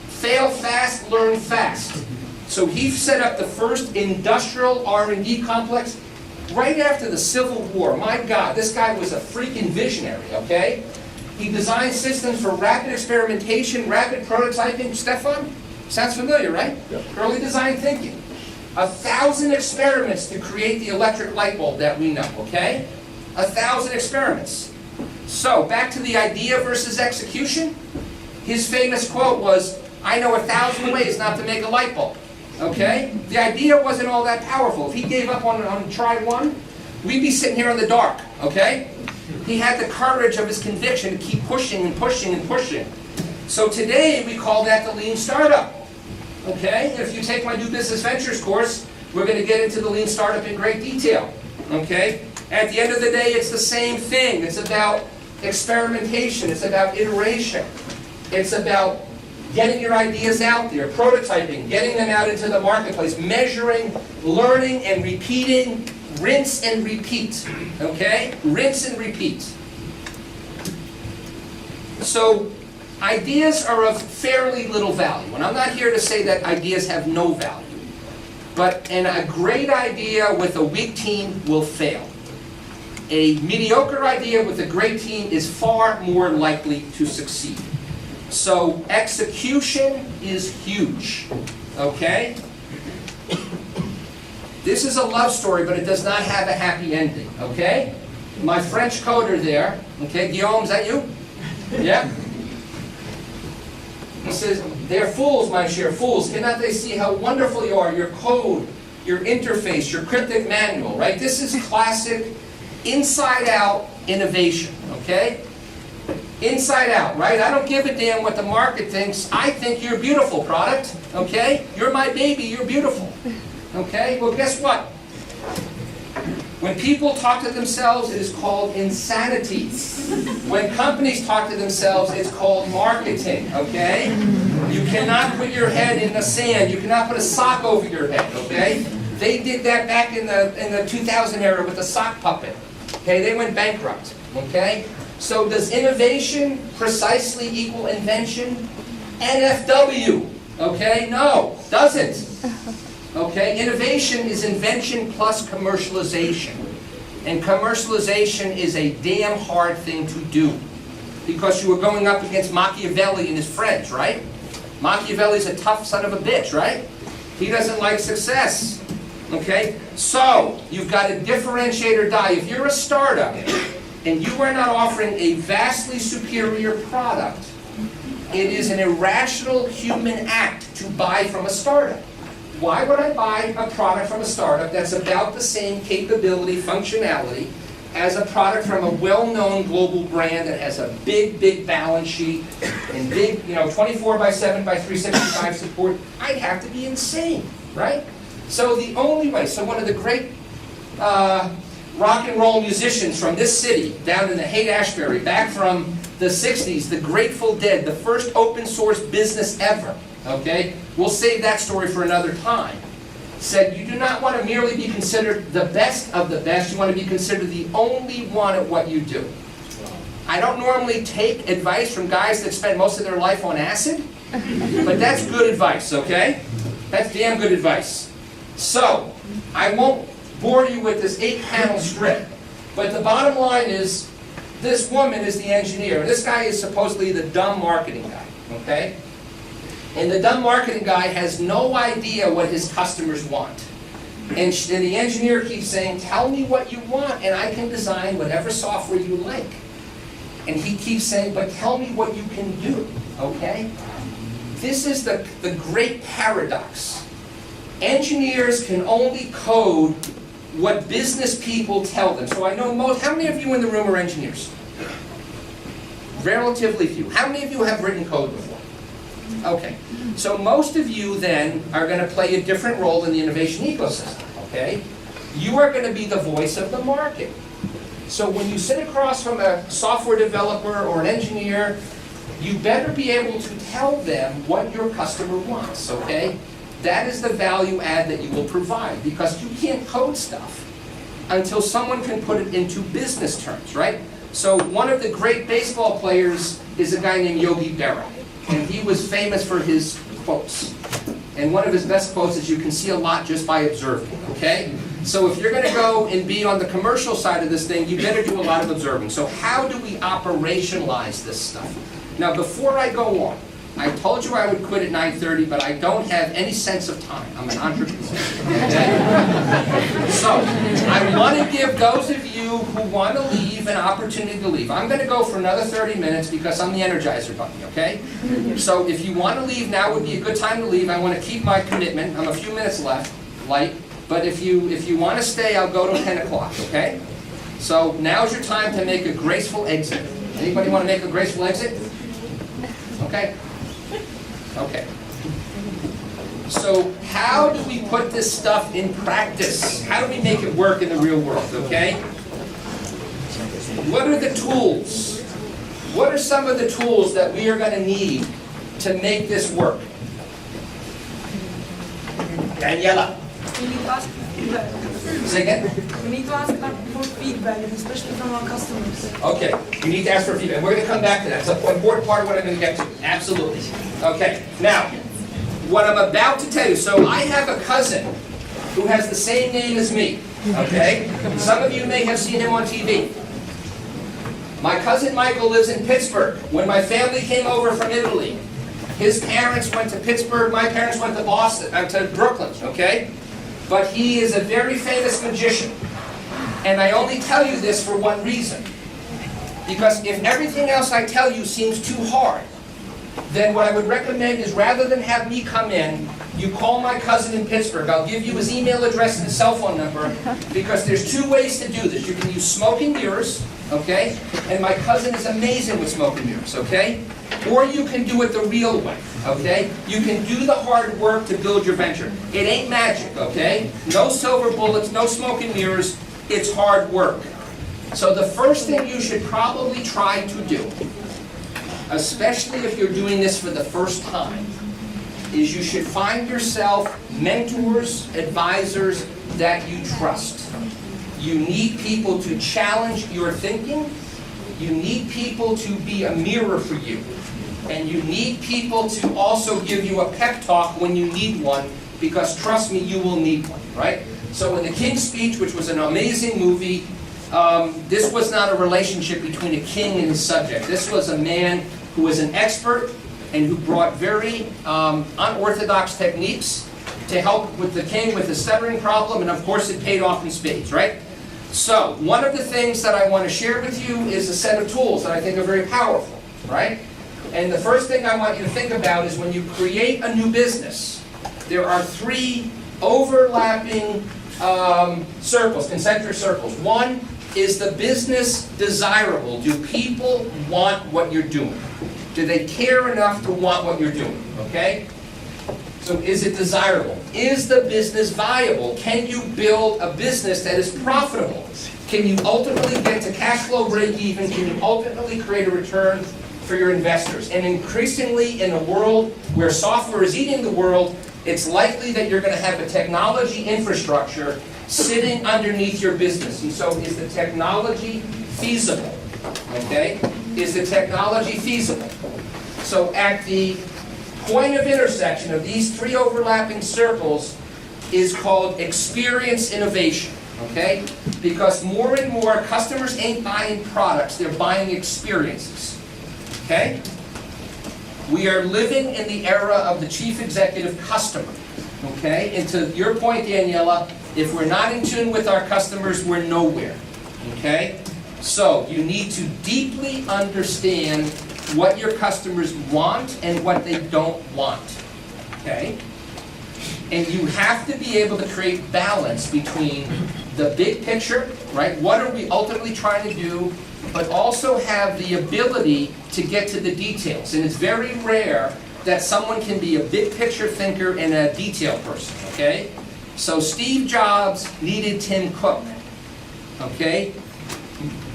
Fail fast, learn fast. So he set up the first industrial R&D complex right after the Civil War. My God, this guy was a freaking visionary, okay? He designed systems for rapid experimentation, rapid prototyping. Stefan? Sounds familiar, right? Yep. Early design thinking. 1,000 experiments to create the electric light bulb that we know, okay? 1,000 experiments. So, back to the idea versus execution. His famous quote was, "I know 1,000 ways not to make a light bulb." Okay? The idea wasn't all that powerful. If he gave up on try one, we'd be sitting here in the dark, okay? He had the courage of his conviction to keep pushing and pushing and pushing. So today, we call that the lean startup. Okay? If you take my New Business Ventures course, we're going to get into the lean startup in great detail. Okay? At the end of the day, it's the same thing. It's about experimentation. It's about iteration. It's about getting your ideas out there, prototyping, getting them out into the marketplace, measuring, learning, and repeating. Rinse and repeat. Okay? Rinse and repeat. So, ideas are of fairly little value. And I'm not here to say that ideas have no value. But a great idea with a weak team will fail. A mediocre idea with a great team is far more likely to succeed. So execution is huge. Okay? This is a love story, but it does not have a happy ending. Okay? My French coder there, okay, Guillaume, is that you? Yeah? He says, "They're fools, my cher, fools. Cannot they see how wonderful you are? Your code, your interface, your cryptic manual," right? This is classic inside-out innovation, okay? Inside out, right? I don't give a damn what the market thinks. I think you're beautiful, product, okay? You're my baby, you're beautiful, okay? Well, guess what? When people talk to themselves, it is called insanity. When companies talk to themselves, it's called marketing, okay? You cannot put your head in the sand. You cannot put a sock over your head, okay? They did that back in the 2000 era with the sock puppet. Okay, they went bankrupt, okay? So does innovation precisely equal invention? NFW, okay? No, doesn't. Okay, innovation is invention plus commercialization. And commercialization is a damn hard thing to do. Because you were going up against Machiavelli and his friends, right? Machiavelli's a tough son of a bitch, right? He doesn't like success. Okay? So, you've got to differentiate or die. If you're a startup and you are not offering a vastly superior product, it is an irrational human act to buy from a startup. Why would I buy a product from a startup that's about the same capability, functionality, as a product from a well-known global brand that has a big, big balance sheet and big, 24/7 by 365 support? I'd have to be insane, right? So the only way, so one of the great rock and roll musicians from this city, down in the Haight-Ashbury, back from the 60s, the Grateful Dead, the first open source business ever, okay? We'll save that story for another time. Said, you do not want to merely be considered the best of the best, you want to be considered the only one at what you do. I don't normally take advice from guys that spend most of their life on acid, but that's good advice, okay? That's damn good advice. So, I won't bore you with this 8-panel script, but the bottom line is, this woman is the engineer. This guy is supposedly the dumb marketing guy, okay? And the dumb marketing guy has no idea what his customers want. And the engineer keeps saying, tell me what you want and I can design whatever software you like. And he keeps saying, but tell me what you can do, okay? This is the great paradox. Engineers can only code what business people tell them. So I know how many of you in the room are engineers? Relatively few. How many of you have written code before? Okay. So most of you then are going to play a different role in the innovation ecosystem, okay? You are going to be the voice of the market. So when you sit across from a software developer or an engineer, you better be able to tell them what your customer wants, okay? That is the value add that you will provide, because you can't code stuff until someone can put it into business terms, right? So one of the great baseball players is a guy named Yogi Berra, and he was famous for his quotes. And one of his best quotes is, you can see a lot just by observing, okay? So if you're going to go and be on the commercial side of this thing, you better do a lot of observing. So how do we operationalize this stuff? Now, before I go on, I told you I would quit at 9:30, but I don't have any sense of time. I'm an entrepreneur. Okay? So, I want to give those of you who want to leave an opportunity to leave. I'm going to go for another 30 minutes because I'm the Energizer Bunny, okay? So, if you want to leave, now would be a good time to leave. I want to keep my commitment. I'm a few minutes left, light. But if you want to stay, I'll go to 10 o'clock, okay? So, now's your time to make a graceful exit. Anybody want to make a graceful exit? Okay? Okay. So how do we put this stuff in practice? How do we make it work in the real world, okay? What are the tools? What are some of the tools that we are going to need to make this work? Daniela. We need to ask for feedback. Say again? We need to ask for feedback, especially from our customers. Okay, you need to ask for feedback. We're going to come back to that. It's an important part of what I'm going to get to. Absolutely. Okay, now, what I'm about to tell you. So I have a cousin who has the same name as me. Okay? Some of you may have seen him on TV. My cousin Michael lives in Pittsburgh. When my family came over from Italy, his parents went to Pittsburgh, my parents went to Boston, to Brooklyn, okay? But he is a very famous magician. And I only tell you this for one reason. Because if everything else I tell you seems too hard, then what I would recommend is, rather than have me come in, you call my cousin in Pittsburgh. I'll give you his email address and his cell phone number, because there's two ways to do this. You can use smoke and mirrors, okay? And my cousin is amazing with smoke and mirrors, okay? Or you can do it the real way, okay? You can do the hard work to build your venture. It ain't magic, okay? No silver bullets, no smoke and mirrors. It's hard work. So the first thing you should probably try to do, especially if you're doing this for the first time, is you should find yourself mentors, advisors that you trust. You need people to challenge your thinking. You need people to be a mirror for you. And you need people to also give you a pep talk when you need one, because trust me, you will need one, right? So in The King's Speech, which was an amazing movie, this was not a relationship between a king and his subject. This was a man who was an expert and who brought very unorthodox techniques to help with the king with the stuttering problem, and of course it paid off in spades, right? So, one of the things that I want to share with you is a set of tools that I think are very powerful, right? And the first thing I want you to think about is, when you create a new business, there are three overlapping circles, concentric circles. One is the business desirable? Do people want what you're doing? Do they care enough to want what you're doing? Okay? So is it desirable? Is the business viable? Can you build a business that is profitable? Can you ultimately get to cash flow break even? Can you ultimately create a return for your investors? And increasingly, in a world where software is eating the world, it's likely that you're going to have a technology infrastructure sitting underneath your business. And so, is the technology feasible? Okay? Is the technology feasible? So at the point of intersection of these three overlapping circles, is called experience innovation, okay? Because more and more customers ain't buying products, they're buying experiences, okay? We are living in the era of the chief executive customer, okay? And to your point, Daniela, if we're not in tune with our customers, we're nowhere, okay? So you need to deeply understand what your customers want and what they don't want, okay? And you have to be able to create balance between the big picture, right? What are we ultimately trying to do, but also have the ability to get to the details. And it's very rare that someone can be a big picture thinker and a detail person, okay? So Steve Jobs needed Tim Cook, okay?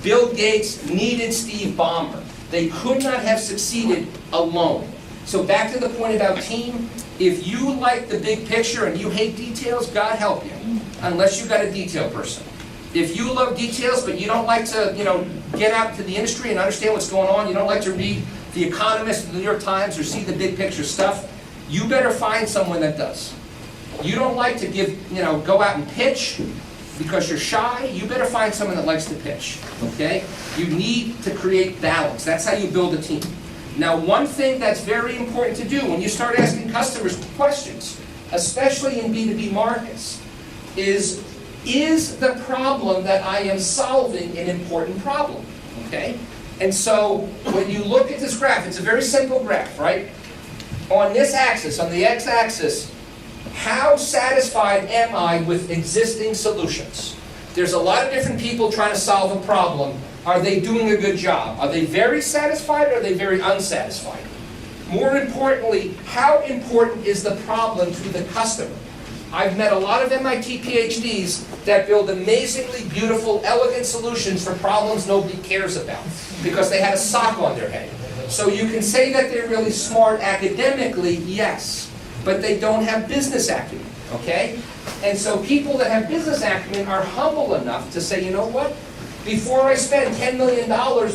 Bill Gates needed Steve Ballmer. They could not have succeeded alone. So back to the point about team, if you like the big picture and you hate details, God help you, unless you got a detail person. If you love details but you don't like to, get out to the industry and understand what's going on, you don't like to read The Economist or the New York Times or see the big picture stuff, you better find someone that does. You don't like to go out and pitch because you're shy, you better find someone that likes to pitch, okay? You need to create balance. That's how you build a team. Now, one thing that's very important to do when you start asking customers questions, especially in B2B markets, is the problem that I am solving an important problem, okay? And so, when you look at this graph, it's a very simple graph, right? On this axis, on the x-axis, how satisfied am I with existing solutions? There's a lot of different people trying to solve a problem. Are they doing a good job? Are they very satisfied or are they very unsatisfied? More importantly, how important is the problem to the customer? I've met a lot of MIT PhDs that build amazingly beautiful, elegant solutions for problems nobody cares about because they had a sock on their head. So you can say that they're really smart academically, yes, but they don't have business acumen, okay? And so people that have business acumen are humble enough to say, you know what? Before I spend $10 million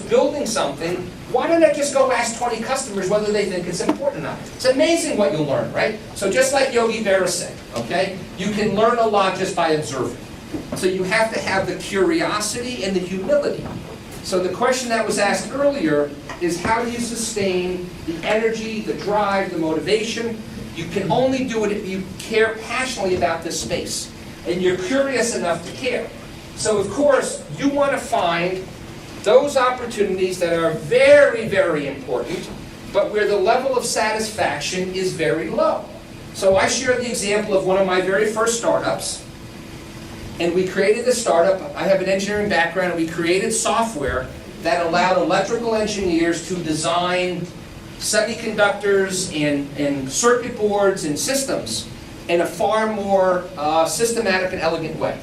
building something, why don't I just go ask 20 customers whether they think it's important or not? It's amazing what you'll learn, right? So just like Yogi Berra said, okay? You can learn a lot just by observing. So you have to have the curiosity and the humility. So the question that was asked earlier is how do you sustain the energy, the drive, the motivation? You can only do it if you care passionately about this space and you're curious enough to care. So of course, you want to find those opportunities that are very, very important, but where the level of satisfaction is very low. So I share the example of one of my very first startups, and we created this startup. I have an engineering background, and we created software that allowed electrical engineers to design semiconductors and circuit boards and systems in a far more systematic and elegant way.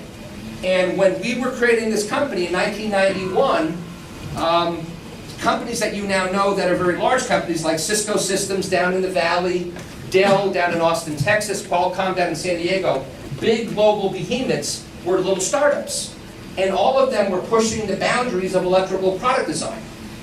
And when we were creating this company in 1991, companies that you now know that are very large companies like Cisco Systems down in the Valley, Dell down in Austin, Texas, Qualcomm down in San Diego, big global behemoths were little startups. And all of them were pushing the boundaries of electrical product design.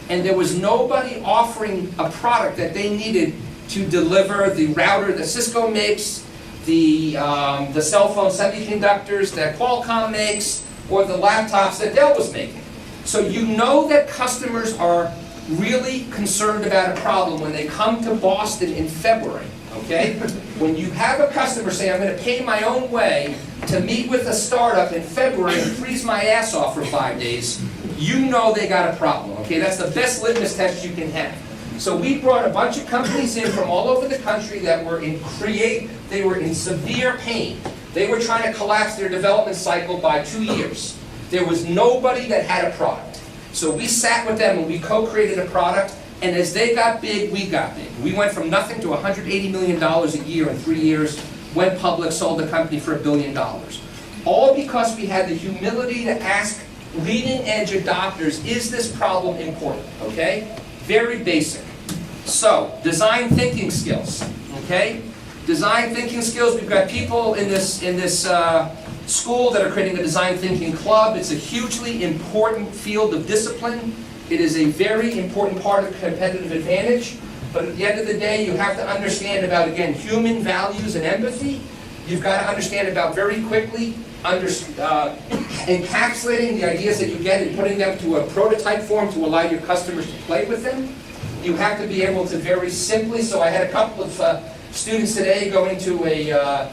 And there was nobody offering a product that they needed to deliver the router that Cisco makes, the cell phone semiconductors that Qualcomm makes, or the laptops that Dell was making. So you know that customers are really concerned about a problem when they come to Boston in February, okay? When you have a customer say, I'm going to pay my own way to meet with a startup in February and freeze my ass off for 5 days, you know they got a problem, okay? That's the best litmus test you can have. So we brought a bunch of companies in from all over the country that were they were in severe pain. They were trying to collapse their development cycle by 2 years. There was nobody that had a product. So we sat with them and we co-created a product, and as they got big, we got big. We went from nothing to $180 million a year in 3 years, went public, sold the company for $1 billion. All because we had the humility to ask leading edge adopters, is this problem important, okay? Very basic. So, design thinking skills, okay? Design thinking skills, we've got people in this school that are creating a design thinking club. It's a hugely important field of discipline. It is a very important part of competitive advantage. But at the end of the day, you have to understand about, again, human values and empathy. You've got to understand about very quickly encapsulating the ideas that you get and putting them to a prototype form to allow your customers to play with them. You have to be able to very simply, so I had a couple of students today going to a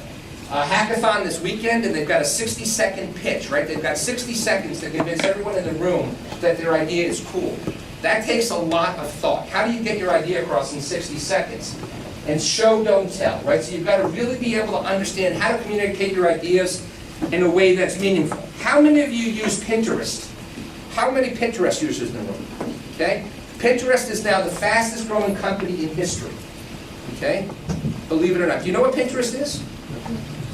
hackathon this weekend, and they've got a 60-second pitch, right? They've got 60 seconds to convince everyone in the room that their idea is cool. That takes a lot of thought. How do you get your idea across in 60 seconds? And show, don't tell, right? So you've got to really be able to understand how to communicate your ideas in a way that's meaningful. How many of you use Pinterest? How many Pinterest users in the room? Okay? Pinterest is now the fastest growing company in history. Okay? Believe it or not. Do you know what Pinterest is?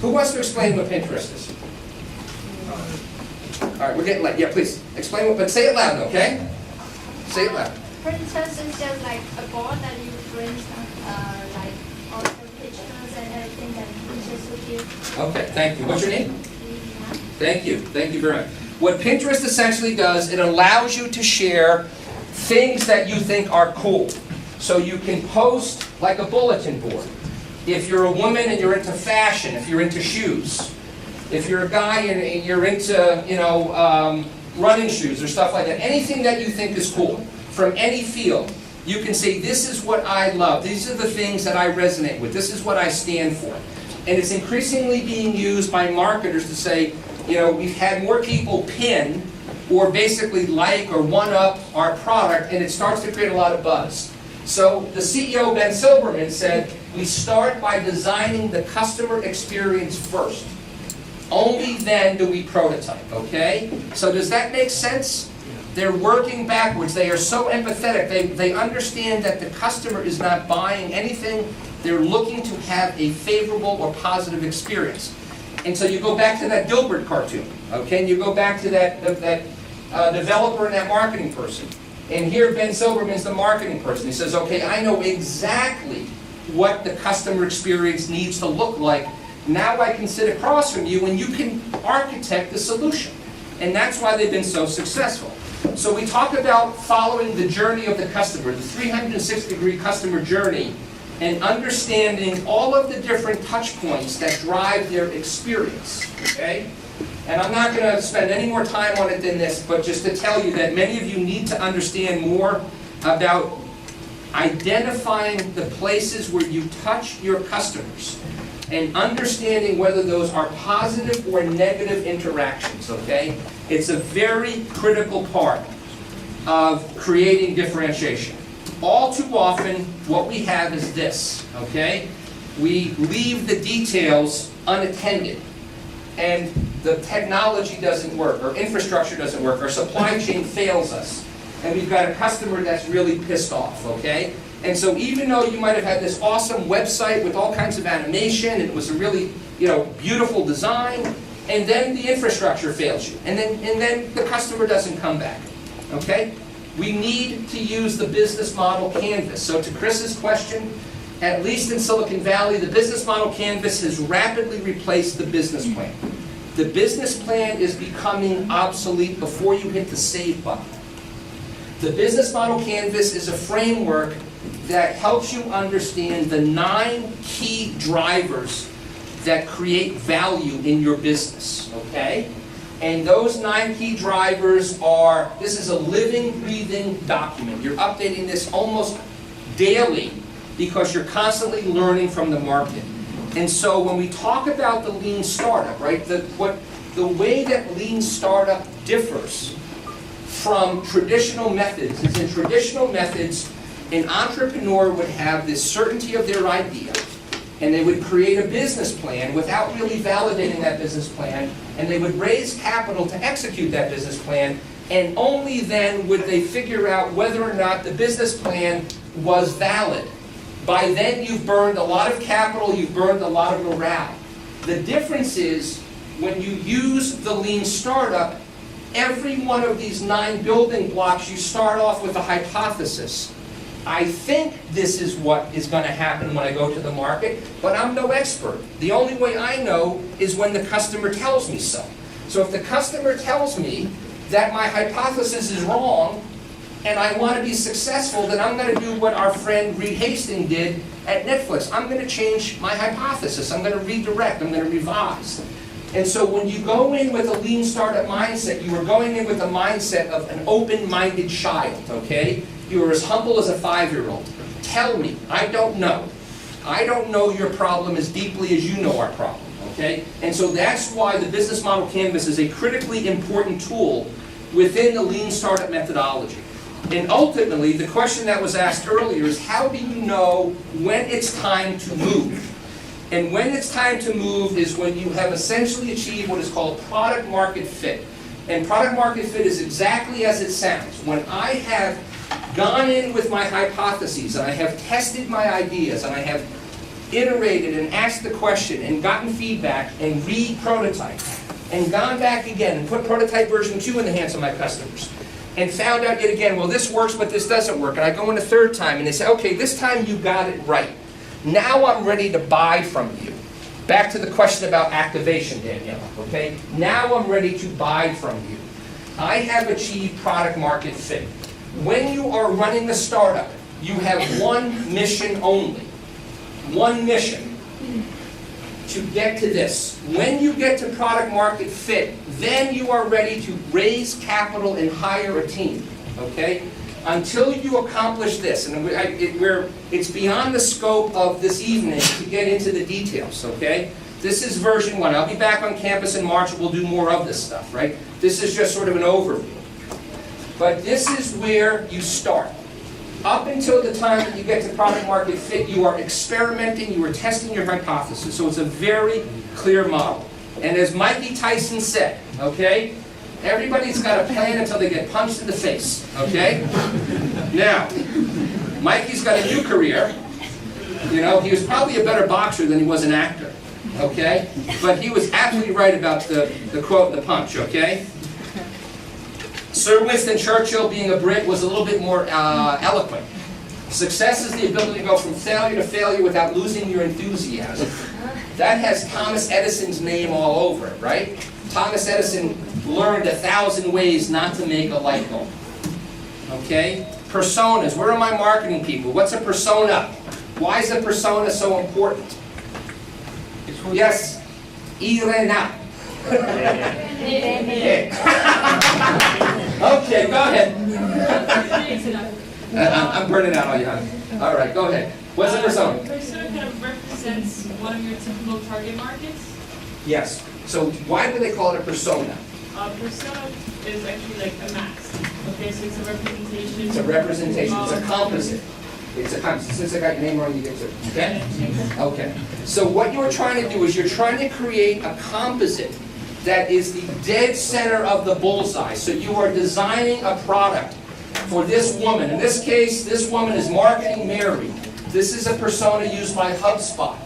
Who wants to explain what Pinterest is? All right, we're getting late. Yeah, please. Explain what, but say it loud, okay? Say it loud. Pinterest is just like a board that you bring like all the pictures and everything that Pinterest will give. Okay, thank you. What's your name? Thank you. Thank you very much. What Pinterest essentially does, it allows you to share things that you think are cool. So you can post like a bulletin board. If you're a woman and you're into fashion, if you're into shoes, if you're a guy and you're into, running shoes or stuff like that, anything that you think is cool from any field, you can say, this is what I love. These are the things that I resonate with. This is what I stand for. And it's increasingly being used by marketers to say, we've had more people pin or basically like or one-up our product, and it starts to create a lot of buzz. So the CEO, Ben Silbermann, said, we start by designing the customer experience first. Only then do we prototype, okay? So does that make sense? They're working backwards. They are so empathetic. They understand that the customer is not buying anything. They're looking to have a favorable or positive experience. And so you go back to that Dilbert cartoon, okay? And you go back to that developer and that marketing person. And here Ben Silbermann's the marketing person. He says, okay, I know exactly what the customer experience needs to look like. Now I can sit across from you and you can architect the solution. And that's why they've been so successful. So we talk about following the journey of the customer, the 360-degree customer journey, and understanding all of the different touch points that drive their experience, okay? And I'm not going to spend any more time on it than this, but just to tell you that many of you need to understand more about identifying the places where you touch your customers and understanding whether those are positive or negative interactions, okay? It's a very critical part of creating differentiation. All too often, what we have is this, okay? We leave the details unattended, and the technology doesn't work, or infrastructure doesn't work, or supply chain fails us, and we've got a customer that's really pissed off, okay? And so even though you might have had this awesome website with all kinds of animation, and it was a really, beautiful design, and then the infrastructure fails you, and then the customer doesn't come back, okay? We need to use the business model canvas. So to Chris's question, at least in Silicon Valley, the business model canvas has rapidly replaced the business plan. The business plan is becoming obsolete before you hit the save button. The business model canvas is a framework that helps you understand the 9 key drivers that create value in your business, okay? And those 9 key drivers are, this is a living, breathing document. You're updating this almost daily because you're constantly learning from the market. And so when we talk about the lean startup, right, the way that lean startup differs from traditional methods is in traditional methods, an entrepreneur would have this certainty of their idea, and they would create a business plan without really validating that business plan, and they would raise capital to execute that business plan, and only then would they figure out whether or not the business plan was valid. By then you've burned a lot of capital, you've burned a lot of morale. The difference is when you use the lean startup, every one of these 9 building blocks, you start off with a hypothesis. I think this is what is going to happen when I go to the market, but I'm no expert. The only way I know is when the customer tells me so. So if the customer tells me that my hypothesis is wrong, and I want to be successful, then I'm going to do what our friend Reed Hastings did at Netflix. I'm going to change my hypothesis. I'm going to redirect. I'm going to revise. And so when you go in with a lean startup mindset, you are going in with the mindset of an open-minded child, okay? You are as humble as a 5-year-old. Tell me, I don't know. I don't know your problem as deeply as you know our problem, okay? And so that's why the business model canvas is a critically important tool within the lean startup methodology. And ultimately, the question that was asked earlier is, how do you know when it's time to move? And when it's time to move is when you have essentially achieved what is called product market fit. And product market fit is exactly as it sounds. When I have gone in with my hypotheses, and I have tested my ideas, and I have iterated and asked the question, and gotten feedback, and re-prototyped, and gone back again, and put prototype version 2 in the hands of my customers, and found out yet again, well, this works, but this doesn't work. And I go in a third time, and they say, okay, this time you got it right. Now I'm ready to buy from you. Back to the question about activation, Danielle, okay? Now I'm ready to buy from you. I have achieved product market fit. When you are running the startup, you have one mission only. One mission. To get to this. When you get to product market fit, then you are ready to raise capital and hire a team, okay? Until you accomplish this, and it's beyond the scope of this evening to get into the details, okay? This is version 1. I'll be back on campus in March and we'll do more of this stuff, right? This is just sort of an overview. But this is where you start. Up until the time that you get to product market fit, you are experimenting, you are testing your hypothesis. So it's a very clear model. And as Mikey Tyson said, okay, everybody's got a plan until they get punched in the face, okay? Now, Mikey's got a new career. You know, he was probably a better boxer than he was an actor, okay? But he was absolutely right about the quote and the punch, okay? Sir Winston Churchill, being a Brit, was a little bit more eloquent. Success is the ability to go from failure to failure without losing your enthusiasm. That has Thomas Edison's name all over it, right? Thomas Edison learned 1,000 ways not to make a light bulb. Okay? Personas. Where are my marketing people? What's a persona? Why is a persona so important? Yes, Irena. Okay, go ahead. I'm burning out on you, honey. All right, go ahead. What's a persona? Persona kind of represents one of your typical target markets. Yes. So why do they call it a persona? Persona is actually like a mask. Okay, so it's a representation. It's a representation. It's a composite. It's a composite. Since I got your name wrong, you get to. Okay? Okay. So what you're trying to do is you're trying to create a composite that is the dead center of the bullseye. So you are designing a product for this woman. In this case, this woman is Marketing Mary. This is a persona used by HubSpot.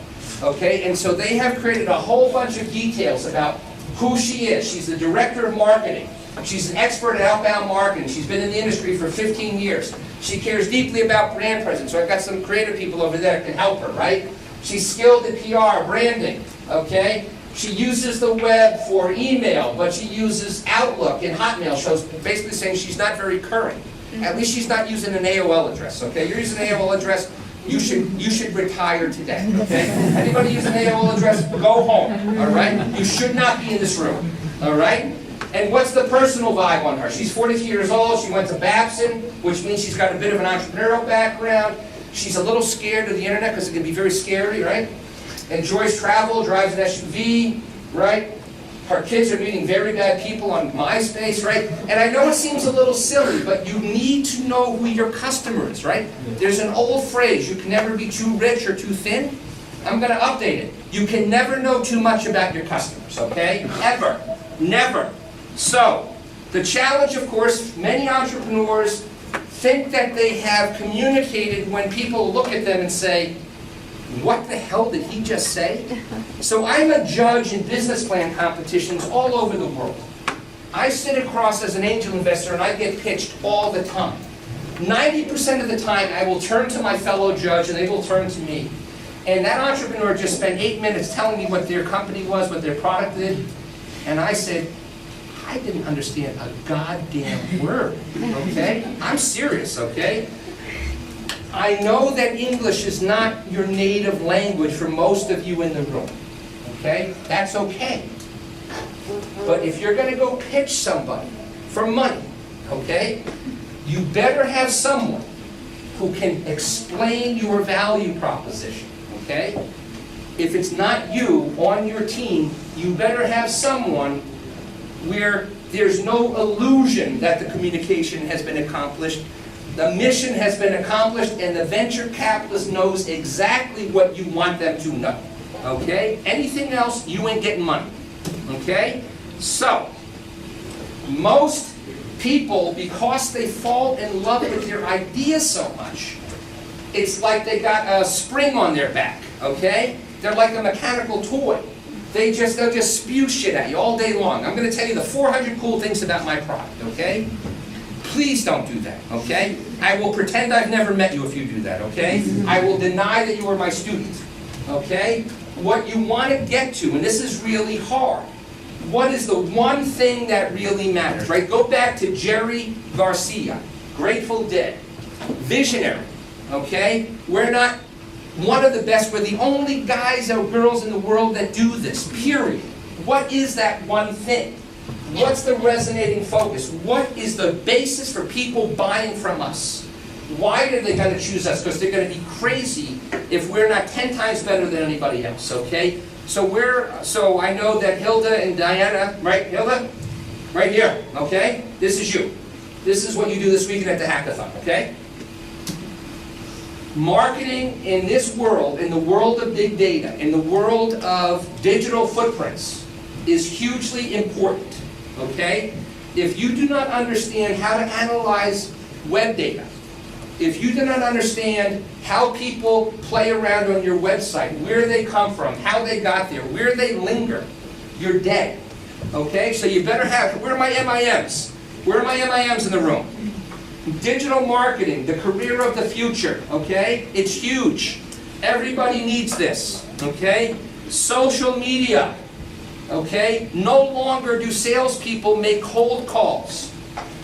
Okay, and so they have created a whole bunch of details about who she is. She's the director of marketing. She's an expert at outbound marketing. She's been in the industry for 15 years. She cares deeply about brand presence. So I've got some creative people over there that can help her, right? She's skilled at PR, branding, okay? She uses the web for email, but she uses Outlook and Hotmail, shows basically saying she's not very current. At least she's not using an AOL address, okay? You're using an AOL address, you should retire today, okay? Anybody use an AOL address, go home, all right? You should not be in this room, all right? And what's the personal vibe on her? She's 42 years old, she went to Babson, which means she's got a bit of an entrepreneurial background. She's a little scared of the internet because it can be very scary, right? Enjoys travel, drives an SUV, right? Her kids are meeting very bad people on MySpace, right? And I know it seems a little silly, but you need to know who your customer is, right? There's an old phrase, you can never be too rich or too thin. I'm going to update it. You can never know too much about your customers, okay? Ever. Never. So, the challenge, of course, many entrepreneurs think that they have communicated when people look at them and say, what the hell did he just say? So I'm a judge in business plan competitions all over the world. I sit across as an angel investor and I get pitched all the time. 90% of the time I will turn to my fellow judge and they will turn to me. And that entrepreneur just spent 8 minutes telling me what their company was, what their product did. And I said, I didn't understand a goddamn word, okay? I I'm serious, okay? I know that English is not your native language for most of you in the room, okay? That's okay. But if you're going to go pitch somebody for money, okay, you better have someone who can explain your value proposition, okay? If it's not you on your team, you better have someone where there's no illusion that the communication has been accomplished, the mission has been accomplished, and the venture capitalist knows exactly what you want them to know, okay? Anything else, you ain't getting money, okay? So, most people, because they fall in love with your idea so much, it's like they got a spring on their back, okay? They're like a mechanical toy. They'll just spew shit at you all day long. I'm going to tell you the 400 cool things about my product, okay? Please don't do that, okay? I will pretend I've never met you if you do that, okay? I will deny that you are my student, okay? What you want to get to, and this is really hard, what is the one thing that really matters, right? Go back to Jerry Garcia, Grateful Dead, visionary, okay? We're not one of the best, we're the only guys or girls in the world that do this, period. What is that one thing? What's the resonating focus? What is the basis for people buying from us? Why are they going to choose us? Because they're going to be crazy if we're not 10 times better than anybody else, okay? So I know that Hilda and Diana, right, Hilda? Right here, okay? This is you. This is what you do this weekend at the hackathon, okay? Marketing in this world, in the world of big data, in the world of digital footprints, is hugely important, okay? If you do not understand how to analyze web data, if you do not understand how people play around on your website, where they come from, how they got there, where they linger, you're dead, okay? So you better have, where are my MIMs? Where are my MIMs in the room? Digital marketing, the career of the future, okay? It's huge. Everybody needs this, okay? Social media, okay? No longer do salespeople make cold calls.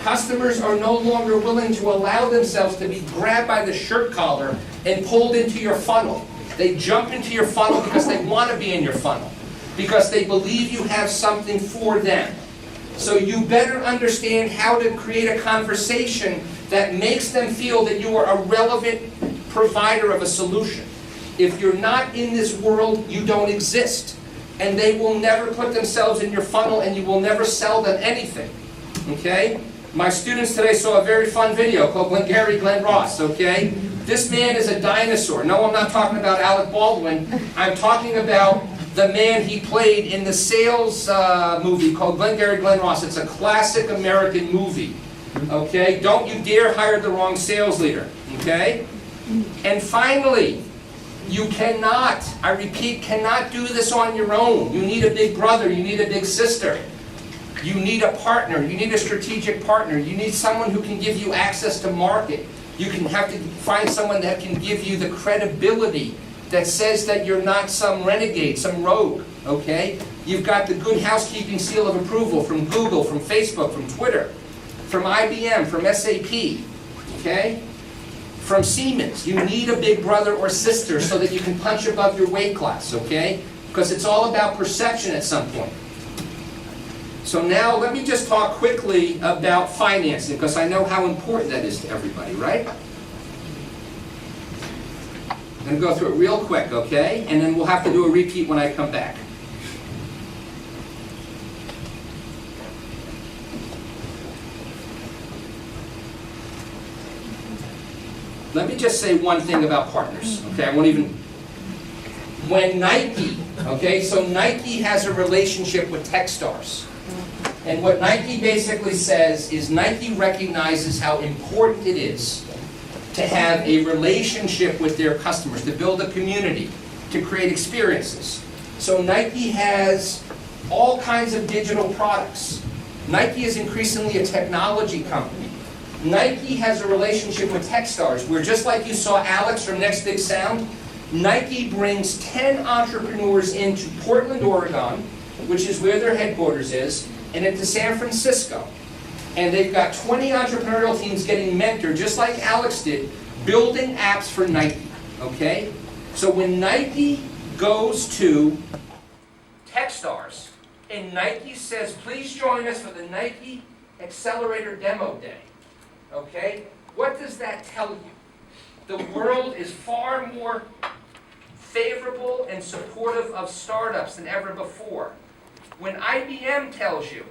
Customers are no longer willing to allow themselves to be grabbed by the shirt collar and pulled into your funnel. They jump into your funnel because they want to be in your funnel, because they believe you have something for them. So you better understand how to create a conversation that makes them feel that you are a relevant provider of a solution. If you're not in this world, you don't exist. And they will never put themselves in your funnel, and you will never sell them anything, okay? My students today saw a very fun video called Glenn Ross, okay? This man is a dinosaur. No, I'm not talking about Alec Baldwin. I'm talking about the man he played in the sales movie called Glenn Ross. It's a classic American movie, okay? Don't you dare hire the wrong sales leader, okay? And finally, you cannot, I repeat, cannot do this on your own. You need a big brother, you need a big sister. You need a partner, you need a strategic partner. You need someone who can give you access to market. You can have to find someone that can give you the credibility that says that you're not some renegade, some rogue, okay? You've got the good housekeeping seal of approval from Google, from Facebook, from Twitter, from IBM, from SAP, okay? From Siemens. You need a big brother or sister so that you can punch above your weight class, okay? Because it's all about perception at some point. So now let me just talk quickly about financing, because I know how important that is to everybody, right? I'm going to go through it real quick, okay? And then we'll have to do a repeat when I come back. Let me just say one thing about partners, okay? I won't even... When Nike, okay, so Nike has a relationship with Techstars. And what Nike basically says is Nike recognizes how important it is to have a relationship with their customers, to build a community, to create experiences. So Nike has all kinds of digital products. Nike is increasingly a technology company. Nike has a relationship with Techstars, where just like you saw Alex from Next Big Sound, Nike brings 10 entrepreneurs into Portland, Oregon, which is where their headquarters is, and into San Francisco. And they've got 20 entrepreneurial teams getting mentored, just like Alex did, building apps for Nike, okay? So when Nike goes to Techstars, and Nike says, please join us for the Nike Accelerator Demo Day, okay? What does that tell you? The world is far more favorable and supportive of startups than ever before. When IBM tells you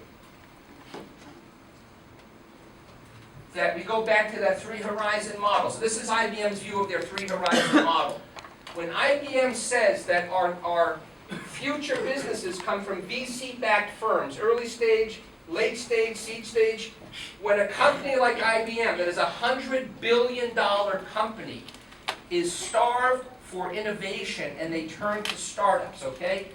that we go back to that 3-horizon model. So this is IBM's view of their 3-horizon model. When IBM says that our future businesses come from VC-backed firms, early stage, late stage, seed stage, when a company like IBM that is a $100 billion company is starved for innovation and they turn to startups, okay?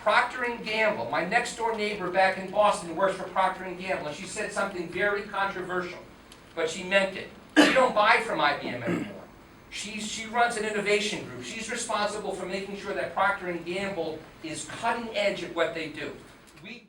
Procter & Gamble, my next door neighbor back in Boston works for Procter & Gamble, and she said something very controversial, but she meant it. She don't buy from IBM anymore. She runs an innovation group. She's responsible for making sure that Procter & Gamble is cutting edge at what they do. We